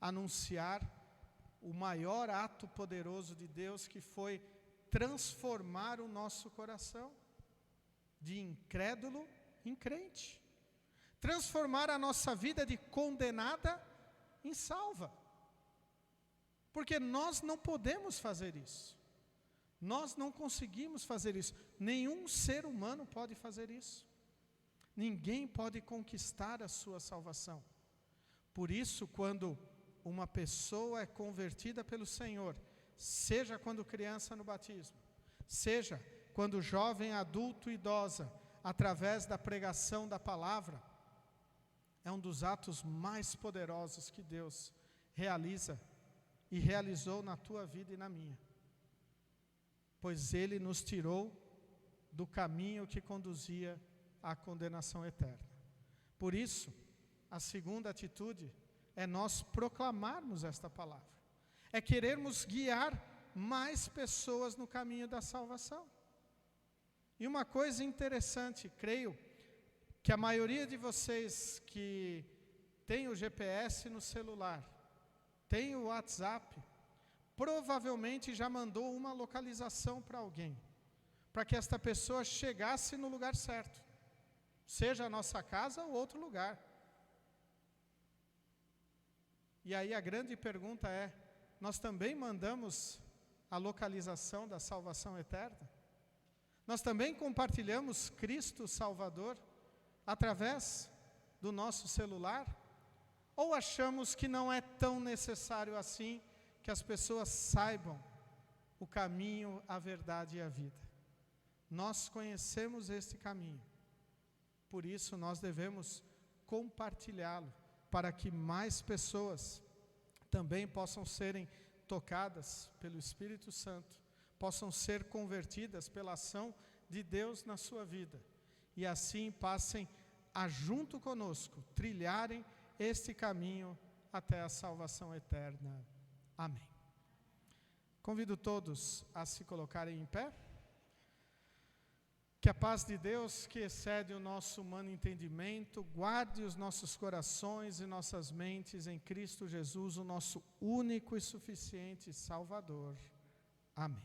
Anunciar o maior ato poderoso de Deus, que foi transformar o nosso coração de incrédulo em crente. Transformar a nossa vida de condenada em salva. Porque nós não podemos fazer isso. Nós não conseguimos fazer isso. Nenhum ser humano pode fazer isso. Ninguém pode conquistar a sua salvação. Por isso, quando uma pessoa é convertida pelo Senhor, seja quando criança no batismo, seja quando jovem, adulto, idosa, através da pregação da palavra, é um dos atos mais poderosos que Deus realiza e realizou na tua vida e na minha. Pois Ele nos tirou do caminho que conduzia à condenação eterna. Por isso, a segunda atitude é nós proclamarmos esta palavra. É querermos guiar mais pessoas no caminho da salvação. E uma coisa interessante, creio que a maioria de vocês que tem o GPS no celular, tem o WhatsApp, provavelmente já mandou uma localização para alguém, para que esta pessoa chegasse no lugar certo, seja a nossa casa ou outro lugar. E aí a grande pergunta é: nós também mandamos a localização da salvação eterna? Nós também compartilhamos Cristo Salvador através do nosso celular? Ou achamos que não é tão necessário assim que as pessoas saibam o caminho, a verdade e a vida? Nós conhecemos este caminho, por isso nós devemos compartilhá-lo, para que mais pessoas também possam serem tocadas pelo Espírito Santo, possam ser convertidas pela ação de Deus na sua vida, e assim passem a, junto conosco, trilharem este caminho até a salvação eterna. Amém. Convido todos a se colocarem em pé. Que a paz de Deus, que excede o nosso humano entendimento, guarde os nossos corações e nossas mentes em Cristo Jesus, o nosso único e suficiente Salvador. Amém.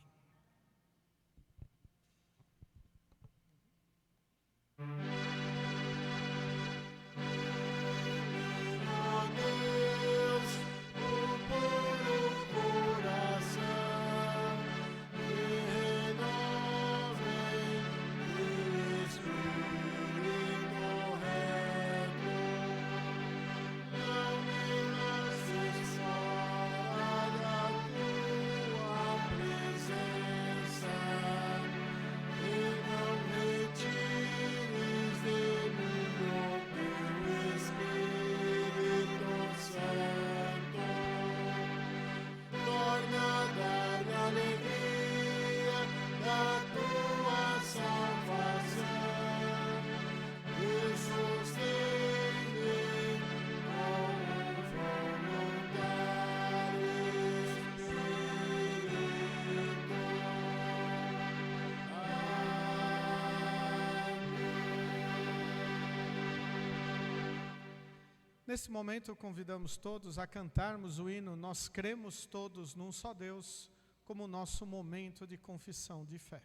Nesse momento, convidamos todos a cantarmos o hino Nós Cremos Todos num Só Deus, como nosso momento de confissão de fé.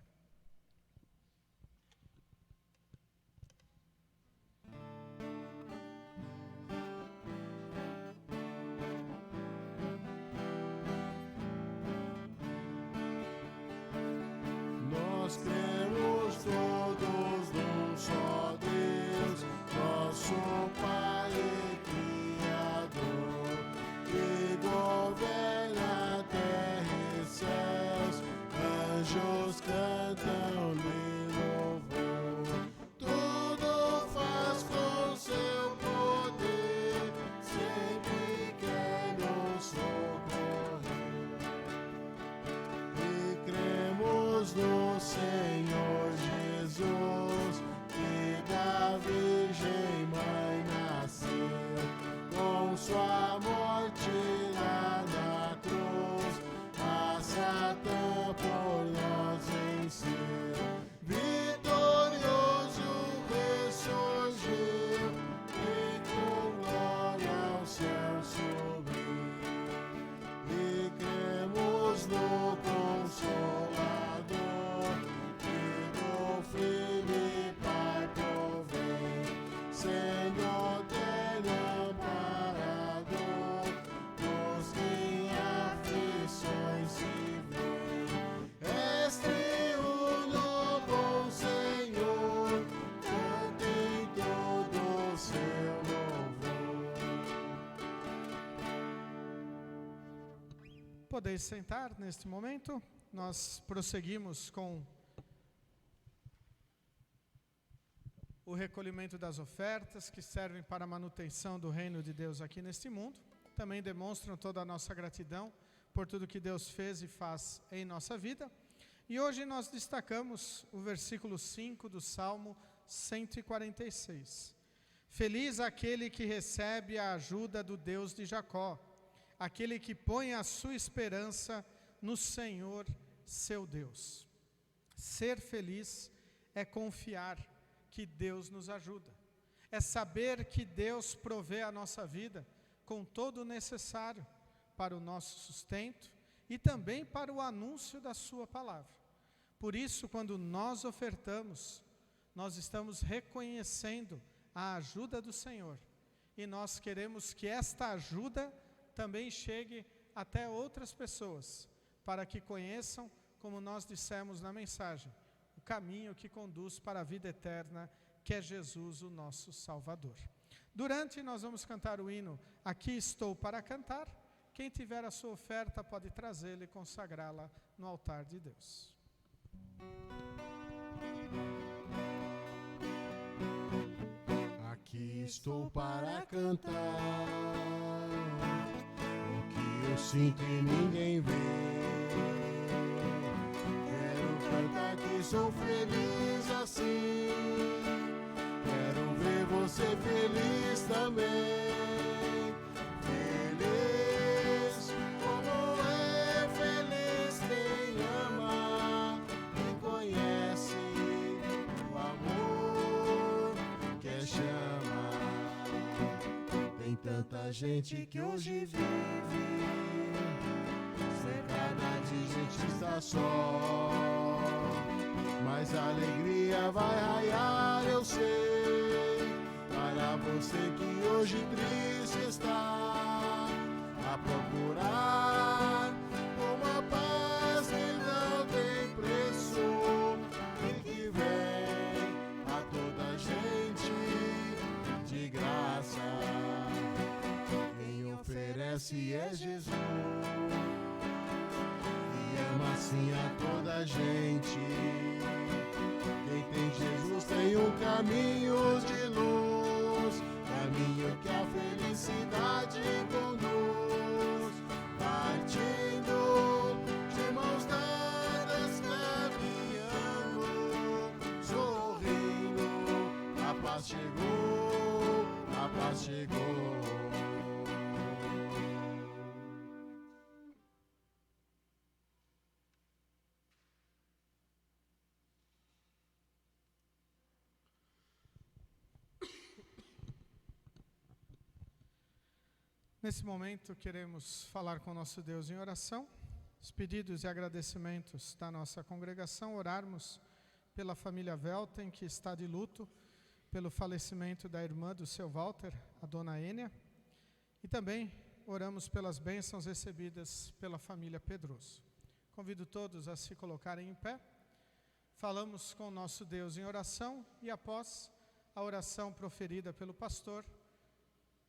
Nós cremos todos num só Deus, nosso Pai e Criador, que governa a terra e céus, anjos cantam-lhe louvor. Tudo faz com seu poder, sempre quer nos socorrer. E cremos no Senhor Jesus, que da Virgem Mãe nasceu, com sua morte lá na cruz, a Satã por nós venceu. Vitorioso ressurgiu, e com glória ao céu subiu. E cremos no Consolador, que do Filho e Pai provém, sendo dele amparador dos que em aflições se vêem. És triuno, bom Senhor, cantem todo o seu louvor. Podeis sentar neste momento. Nós prosseguimos com o recolhimento das ofertas que servem para a manutenção do reino de Deus aqui neste mundo. Também demonstram toda a nossa gratidão por tudo que Deus fez e faz em nossa vida. E hoje nós destacamos o versículo 5 do Salmo 146. Feliz aquele que recebe a ajuda do Deus de Jacó, aquele que põe a sua esperança no Senhor, seu Deus. Ser feliz é confiar que Deus nos ajuda. É saber que Deus provê a nossa vida com todo o necessário para o nosso sustento e também para o anúncio da sua palavra. Por isso, quando nós ofertamos, nós estamos reconhecendo a ajuda do Senhor. E nós queremos que esta ajuda também chegue até outras pessoas, para que conheçam, como nós dissemos na mensagem, o caminho que conduz para a vida eterna, que é Jesus, o nosso Salvador. Durante, nós vamos cantar o hino Aqui Estou para Cantar. Quem tiver a sua oferta pode trazê-la e consagrá-la no altar de Deus. Aqui estou para cantar o que eu sinto e ninguém vê. Quero cantar que sou feliz assim, quero ver você feliz também. Feliz como é feliz quem ama, quem conhece tanta gente que hoje vive cercada de gente está só, mas a alegria vai raiar, eu sei, para você que hoje triste está a procurar uma paz que não tem preço e que vem a toda gente de graça. Quem oferece é Jesus e ama assim a toda gente. Quem tem Jesus tem um caminho de luz, caminho que a felicidade conduz, partindo de mãos dadas, caminhando, sorrindo. A paz chegou, a paz chegou. Nesse momento, queremos falar com nosso Deus em oração, os pedidos e agradecimentos da nossa congregação, orarmos pela família Velten, que está de luto, pelo falecimento da irmã do seu Walter, a dona Ênia, e também oramos pelas bênçãos recebidas pela família Pedroso. Convido todos a se colocarem em pé, falamos com nosso Deus em oração e após a oração proferida pelo pastor,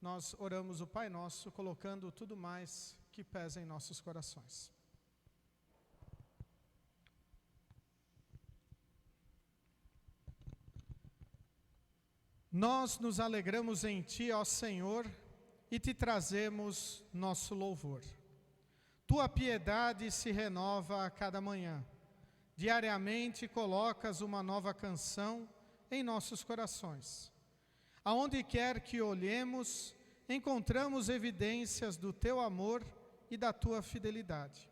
nós oramos o Pai Nosso, colocando tudo mais que pesa em nossos corações. Nós nos alegramos em Ti, ó Senhor, e Te trazemos nosso louvor. Tua piedade se renova a cada manhã. Diariamente colocas uma nova canção em nossos corações. Aonde quer que olhemos, encontramos evidências do Teu amor e da Tua fidelidade.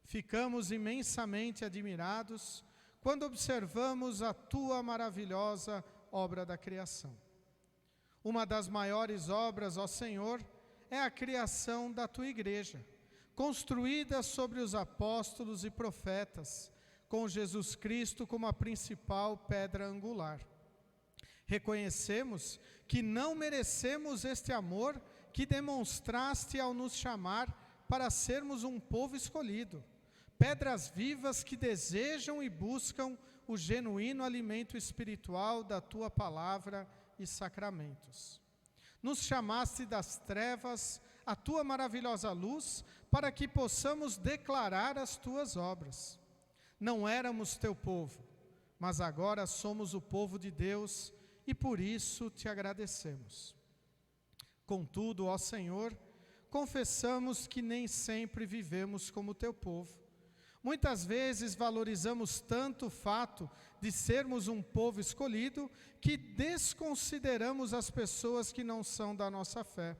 Ficamos imensamente admirados quando observamos a Tua maravilhosa obra da criação. Uma das maiores obras, ó Senhor, é a criação da Tua igreja, construída sobre os apóstolos e profetas, com Jesus Cristo como a principal pedra angular. Reconhecemos que não merecemos este amor que demonstraste ao nos chamar para sermos um povo escolhido, pedras vivas que desejam e buscam o genuíno alimento espiritual da Tua palavra e sacramentos. Nos chamaste das trevas à Tua maravilhosa luz para que possamos declarar as Tuas obras. Não éramos Teu povo, mas agora somos o povo de Deus e por isso Te agradecemos. Contudo, ó Senhor, confessamos que nem sempre vivemos como Teu povo. Muitas vezes valorizamos tanto o fato de sermos um povo escolhido que desconsideramos as pessoas que não são da nossa fé.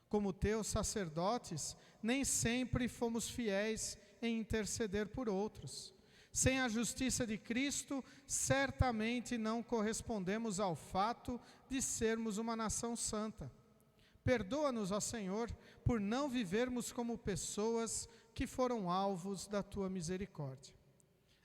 Como Teus sacerdotes, nem sempre fomos fiéis em interceder por outros. Sem a justiça de Cristo, certamente não correspondemos ao fato de sermos uma nação santa. Perdoa-nos, ó Senhor, por não vivermos como pessoas que foram alvos da Tua misericórdia.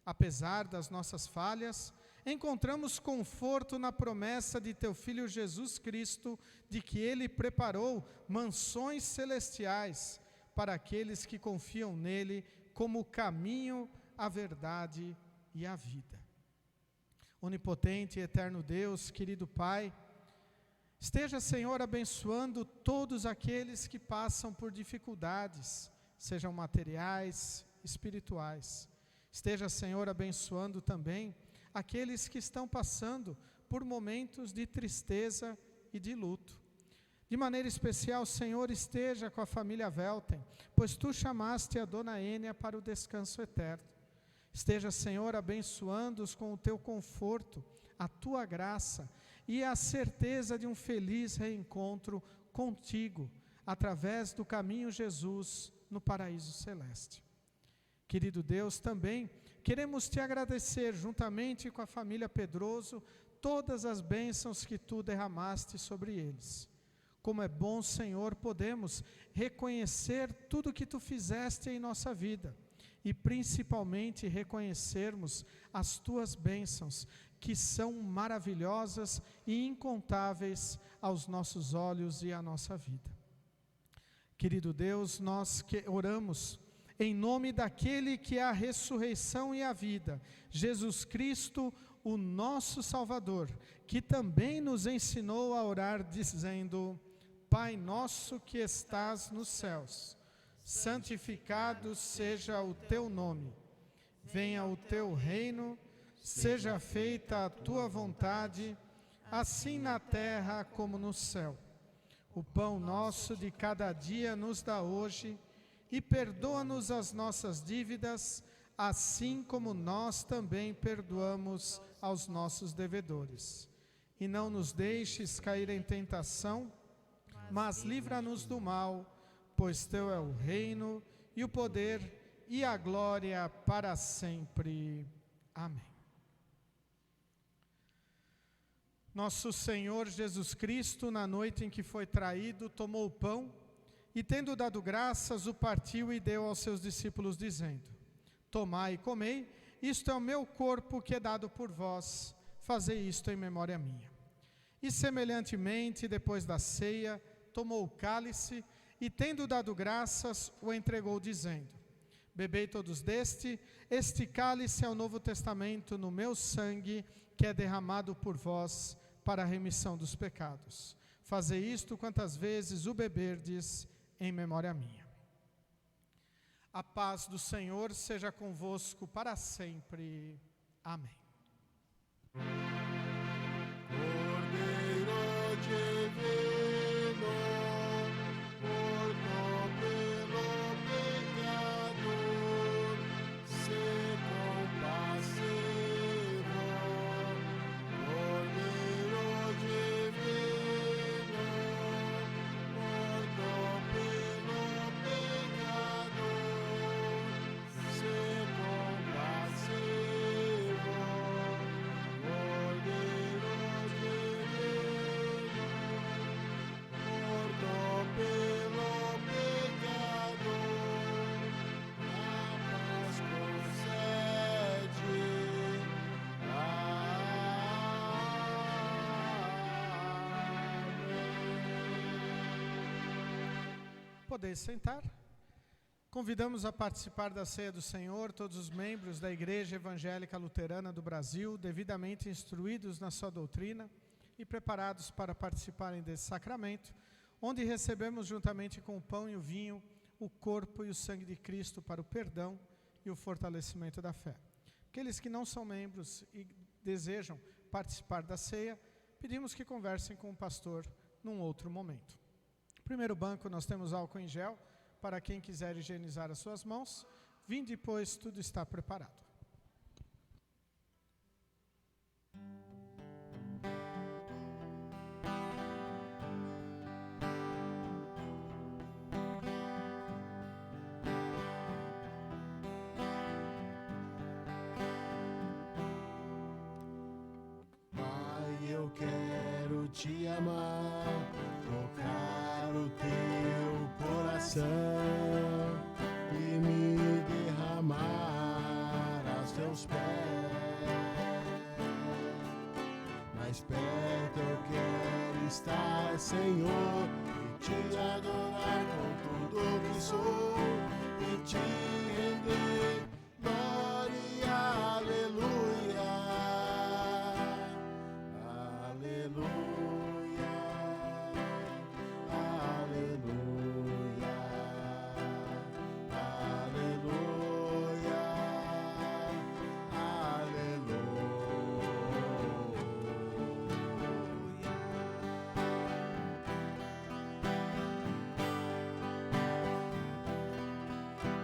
Apesar das nossas falhas, encontramos conforto na promessa de Teu Filho Jesus Cristo, de que Ele preparou mansões celestiais para aqueles que confiam nele como o caminho, a verdade e a vida. Onipotente e eterno Deus, querido Pai, esteja, Senhor, abençoando todos aqueles que passam por dificuldades, sejam materiais, espirituais. Esteja, Senhor, abençoando também aqueles que estão passando por momentos de tristeza e de luto. De maneira especial, Senhor, esteja com a família Velten, pois Tu chamaste a dona Ênia para o descanso eterno. Esteja, Senhor, abençoando-os com o Teu conforto, a Tua graça e a certeza de um feliz reencontro contigo, através do caminho Jesus no paraíso celeste. Querido Deus, também queremos Te agradecer, juntamente com a família Pedroso, todas as bênçãos que Tu derramaste sobre eles. Como é bom, Senhor, podemos reconhecer tudo que Tu fizeste em nossa vida e principalmente reconhecermos as Tuas bênçãos, que são maravilhosas e incontáveis aos nossos olhos e à nossa vida. Querido Deus, nós que oramos em nome daquele que é a ressurreição e a vida, Jesus Cristo, o nosso Salvador, que também nos ensinou a orar dizendo: Pai nosso que estás nos céus, santificado seja o teu nome. Venha o teu reino, seja feita a tua vontade, assim na terra como no céu. O pão nosso de cada dia nos dá hoje, e perdoa-nos as nossas dívidas, assim como nós também perdoamos aos nossos devedores. E não nos deixes cair em tentação, mas livra-nos do mal, pois teu é o reino, e o poder, e a glória para sempre. Amém. Nosso Senhor Jesus Cristo, na noite em que foi traído, tomou o pão, e tendo dado graças, o partiu e deu aos seus discípulos, dizendo: Tomai e comei, isto é o meu corpo que é dado por vós, fazei isto em memória minha. E semelhantemente, depois da ceia, tomou o cálice, e tendo dado graças, o entregou, dizendo: Bebei todos deste, este cálice é o Novo Testamento no meu sangue, que é derramado por vós para a remissão dos pecados. Fazei isto quantas vezes o beberdes em memória minha. A paz do Senhor seja convosco para sempre. Amém. Cordeiro divino, morto pelo pecado, se compassivo. Cordeiro divino, morto pelo pecado, se compassivo. Cordeiro divino, morto pelo pecado, a paz concede. Amém. Podeis sentar. Convidamos a participar da ceia do Senhor todos os membros da Igreja Evangélica Luterana do Brasil, devidamente instruídos na sua doutrina e preparados para participarem desse sacramento, onde recebemos juntamente com o pão e o vinho o corpo e o sangue de Cristo para o perdão e o fortalecimento da fé. Aqueles que não são membros e desejam participar da ceia, pedimos que conversem com o pastor num outro momento. No primeiro banco nós temos álcool em gel, para quem quiser higienizar as suas mãos. Vinde, pois tudo está preparado. Pai, eu quero te amar, tocar o teu coração e me derramar aos teus pés. Mais perto eu quero estar, Senhor, e te adorar com tudo que sou e te render glória, aleluia, aleluia, aleluia, aleluia,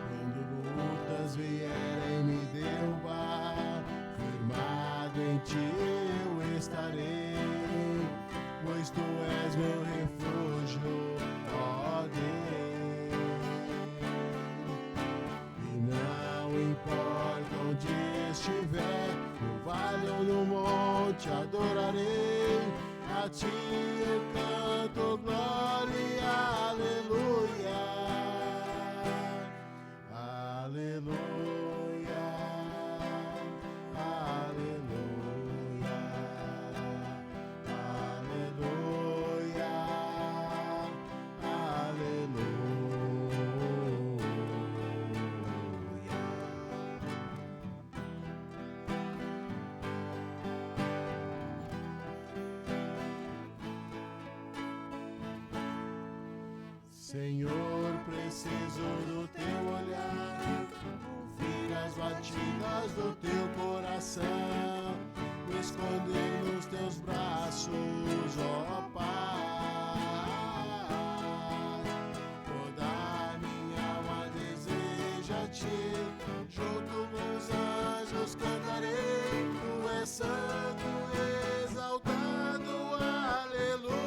Quando lutas vierem me derrubar, firmado em ti eu estarei, pois tu és meu refúgio, ó Deus. E não importa onde estiver, no vale ou no monte adorarei, a ti eu canto glória. Senhor, preciso do teu olhar, ouvir as batidas do teu coração, me esconder nos teus braços, ó Pai. Toda minha alma deseja te, junto com os anjos cantarei, tu és santo, exaltado, aleluia.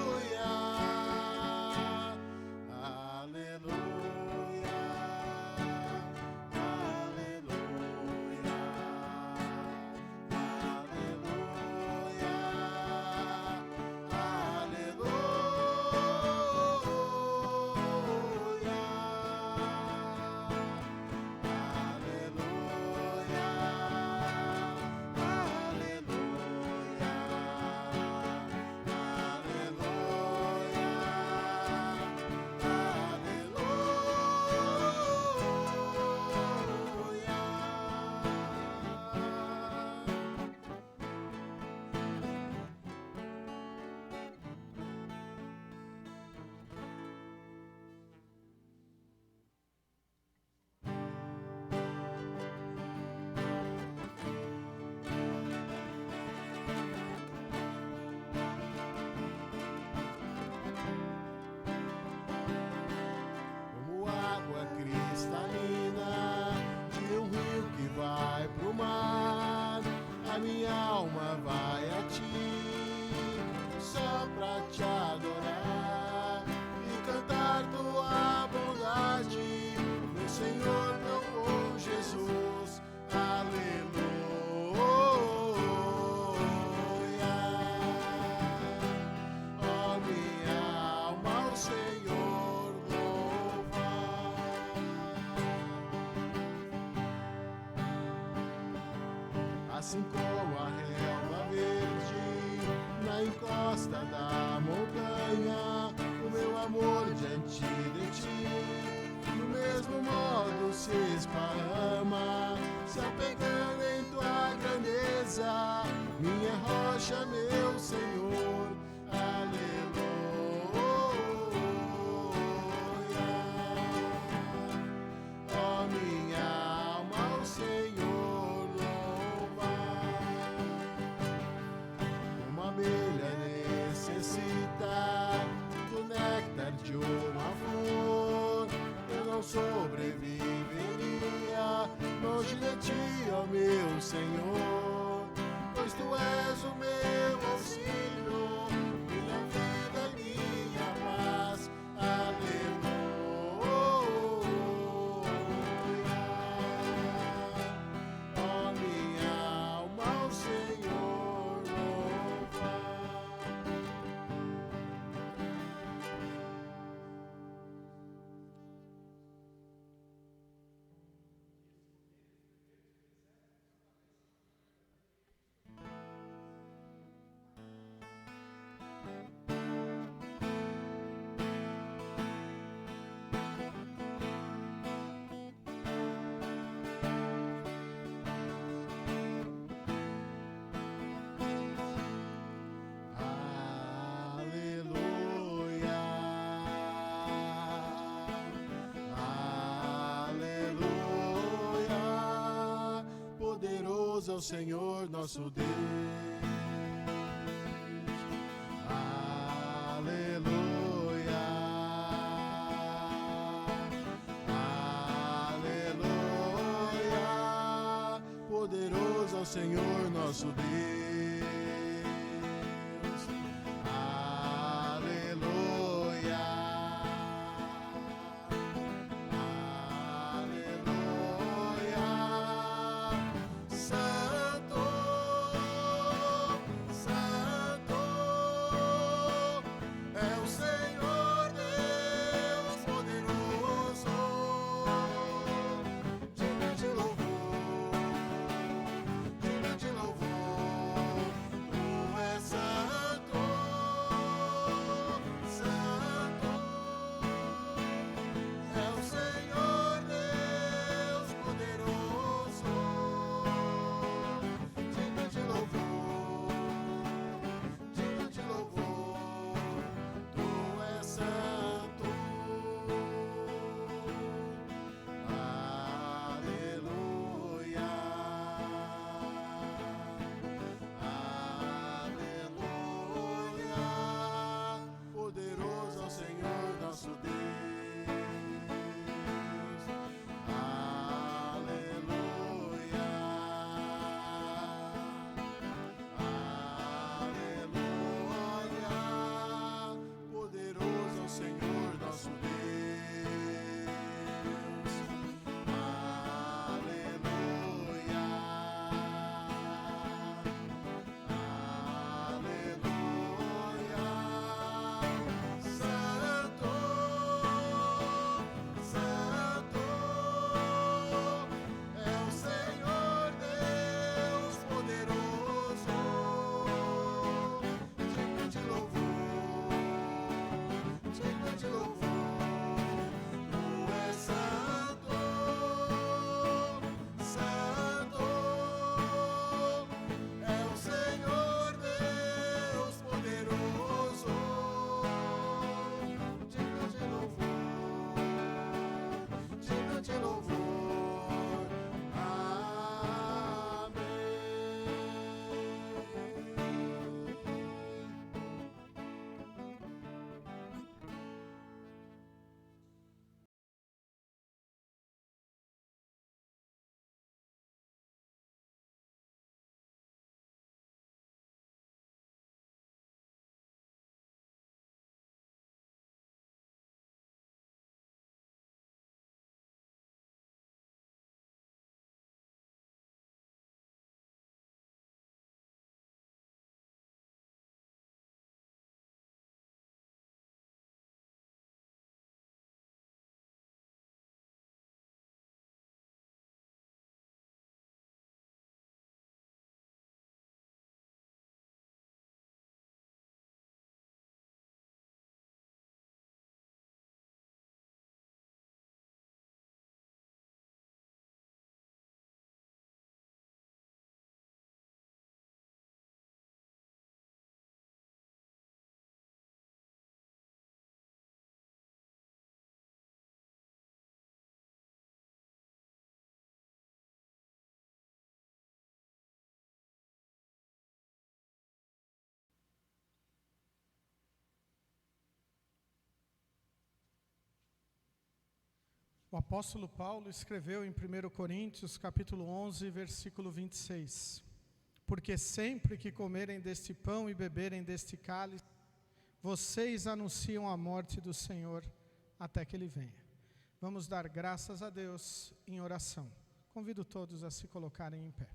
A minha alma vai a ti, só pra te adorar e cantar tua bondade, meu Senhor, meu bom Jesus, aleluia. Ó minha alma, ao Senhor louva. Assim como a relva verde na encosta da montanha, o meu amor diante de ti, do mesmo modo se esparrama, se apegando em tua grandeza, minha rocha, meu Senhor, aleluia. Ó minha alma, ao Senhor abelha necessita do néctar de uma flor, eu não sobreviveria longe de ti, ó meu Senhor, pois tu és o meu auxílio, minha vida e minha paz, aleluia. Ó minha alma, ao Senhor ao Senhor nosso Deus, aleluia, aleluia, poderoso ao Senhor nosso Deus, aleluia, aleluia. De O apóstolo Paulo escreveu em 1 Coríntios, capítulo 11, versículo 26. Porque sempre que comerem deste pão e beberem deste cálice, vocês anunciam a morte do Senhor até que Ele venha. Vamos dar graças a Deus em oração. Convido todos a se colocarem em pé.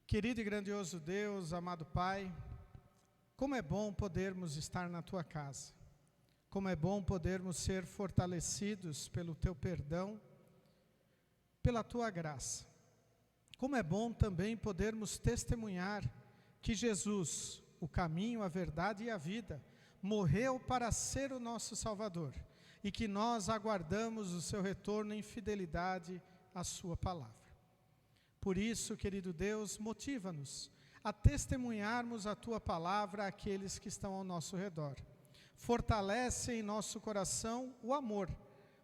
Querido e grandioso Deus, amado Pai, como é bom podermos estar na Tua casa. Como é bom podermos ser fortalecidos pelo Teu perdão, pela Tua graça. Como é bom também podermos testemunhar que Jesus, o caminho, a verdade e a vida, morreu para ser o nosso Salvador e que nós aguardamos o seu retorno em fidelidade à sua palavra. Por isso, querido Deus, motiva-nos a testemunharmos a tua palavra àqueles que estão ao nosso redor. Fortalece em nosso coração o amor,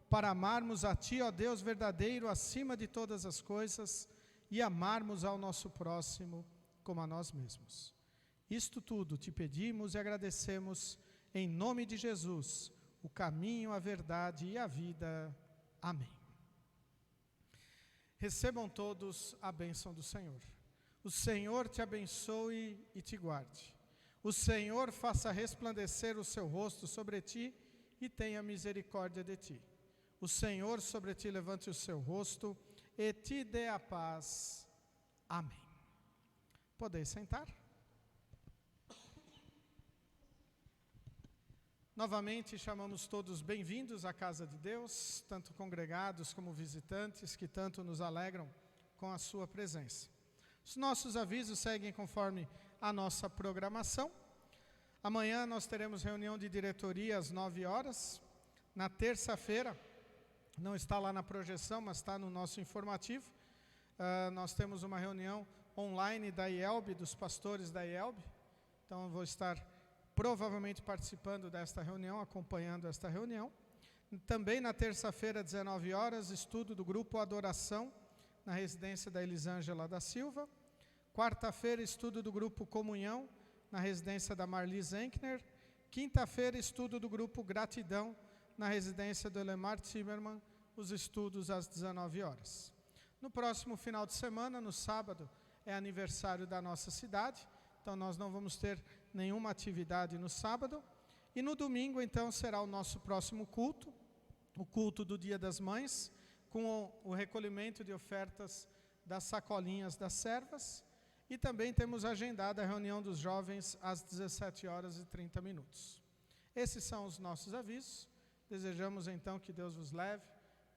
para amarmos a ti, ó Deus verdadeiro, acima de todas as coisas, e amarmos ao nosso próximo como a nós mesmos. Isto tudo te pedimos e agradecemos em nome de Jesus, o caminho, a verdade e a vida. Amém. Recebam todos a bênção do Senhor. O Senhor te abençoe e te guarde. O Senhor faça resplandecer o seu rosto sobre ti e tenha misericórdia de ti. O Senhor sobre ti levante o seu rosto e te dê a paz. Amém. Podeis sentar. Novamente chamamos todos bem-vindos à casa de Deus, tanto congregados como visitantes, que tanto nos alegram com a sua presença. Os nossos avisos seguem conforme a nossa programação. Amanhã nós teremos reunião de diretoria às 9 horas. Na terça-feira, não está lá na projeção, mas está no nosso informativo, nós temos uma reunião online da IELB, dos pastores da IELB. Então eu vou estar provavelmente participando desta reunião, acompanhando esta reunião. Também na terça-feira, 19 horas, estudo do grupo Adoração, na residência da Elisângela da Silva. Quarta-feira, estudo do grupo Comunhão, na residência da Marli Zenkner. Quinta-feira, estudo do grupo Gratidão, na residência do Elemar Timmerman, os estudos às 19 horas. No próximo final de semana, no sábado, é aniversário da nossa cidade, então nós não vamos ter nenhuma atividade no sábado. E no domingo, então, será o nosso próximo culto, o culto do Dia das Mães, com o recolhimento de ofertas das sacolinhas das servas. E também temos agendada a reunião dos jovens às 17 horas e 30 minutos. Esses são os nossos avisos. Desejamos então que Deus vos leve,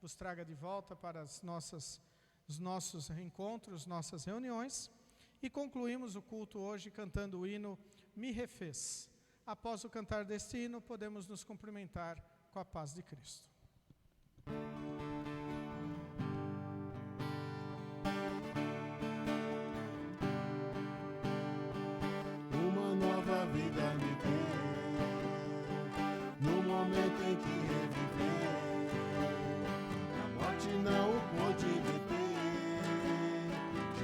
vos traga de volta para os nossos reencontros, nossas reuniões. E concluímos o culto hoje cantando o hino Me Refez. Após o cantar deste hino, podemos nos cumprimentar com a paz de Cristo. Uma nova vida me deu, no momento em que reviver, a morte não o pôde deter.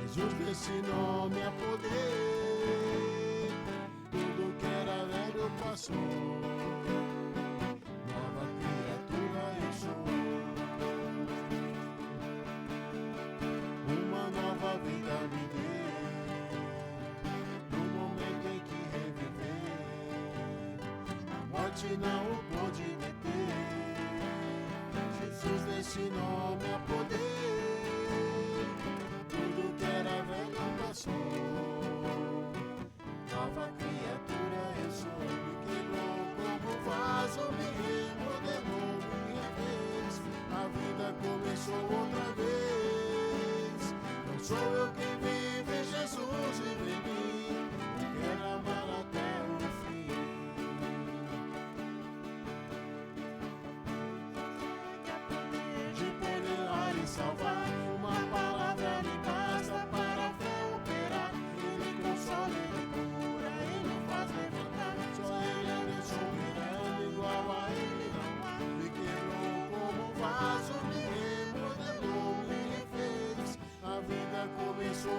Jesus desse nome a poder, tudo que era velho passou, nova criatura eu sou. Uma nova vida me deu, no momento em que reviver, a morte não o pôde deter. Jesus desse nome a poder, tudo que era velho passou, nova criatura eu sou. Me quebrou como vaso, me remodelou, me refez, a vida começou outra vez. Não sou eu quem vive, Jesus vive em mim, eu quero amar até o fim. De poder e salvar, uma palavra me basta para a fé operar. Ele consola, ele cura, ele faz levantar. Só ele é meu soberano, igual a ele não há. Me quebrou como vaso, me remodelou, me refez. A vida começou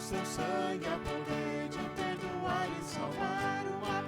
seu sangue há poder de perdoar e salvar. Uma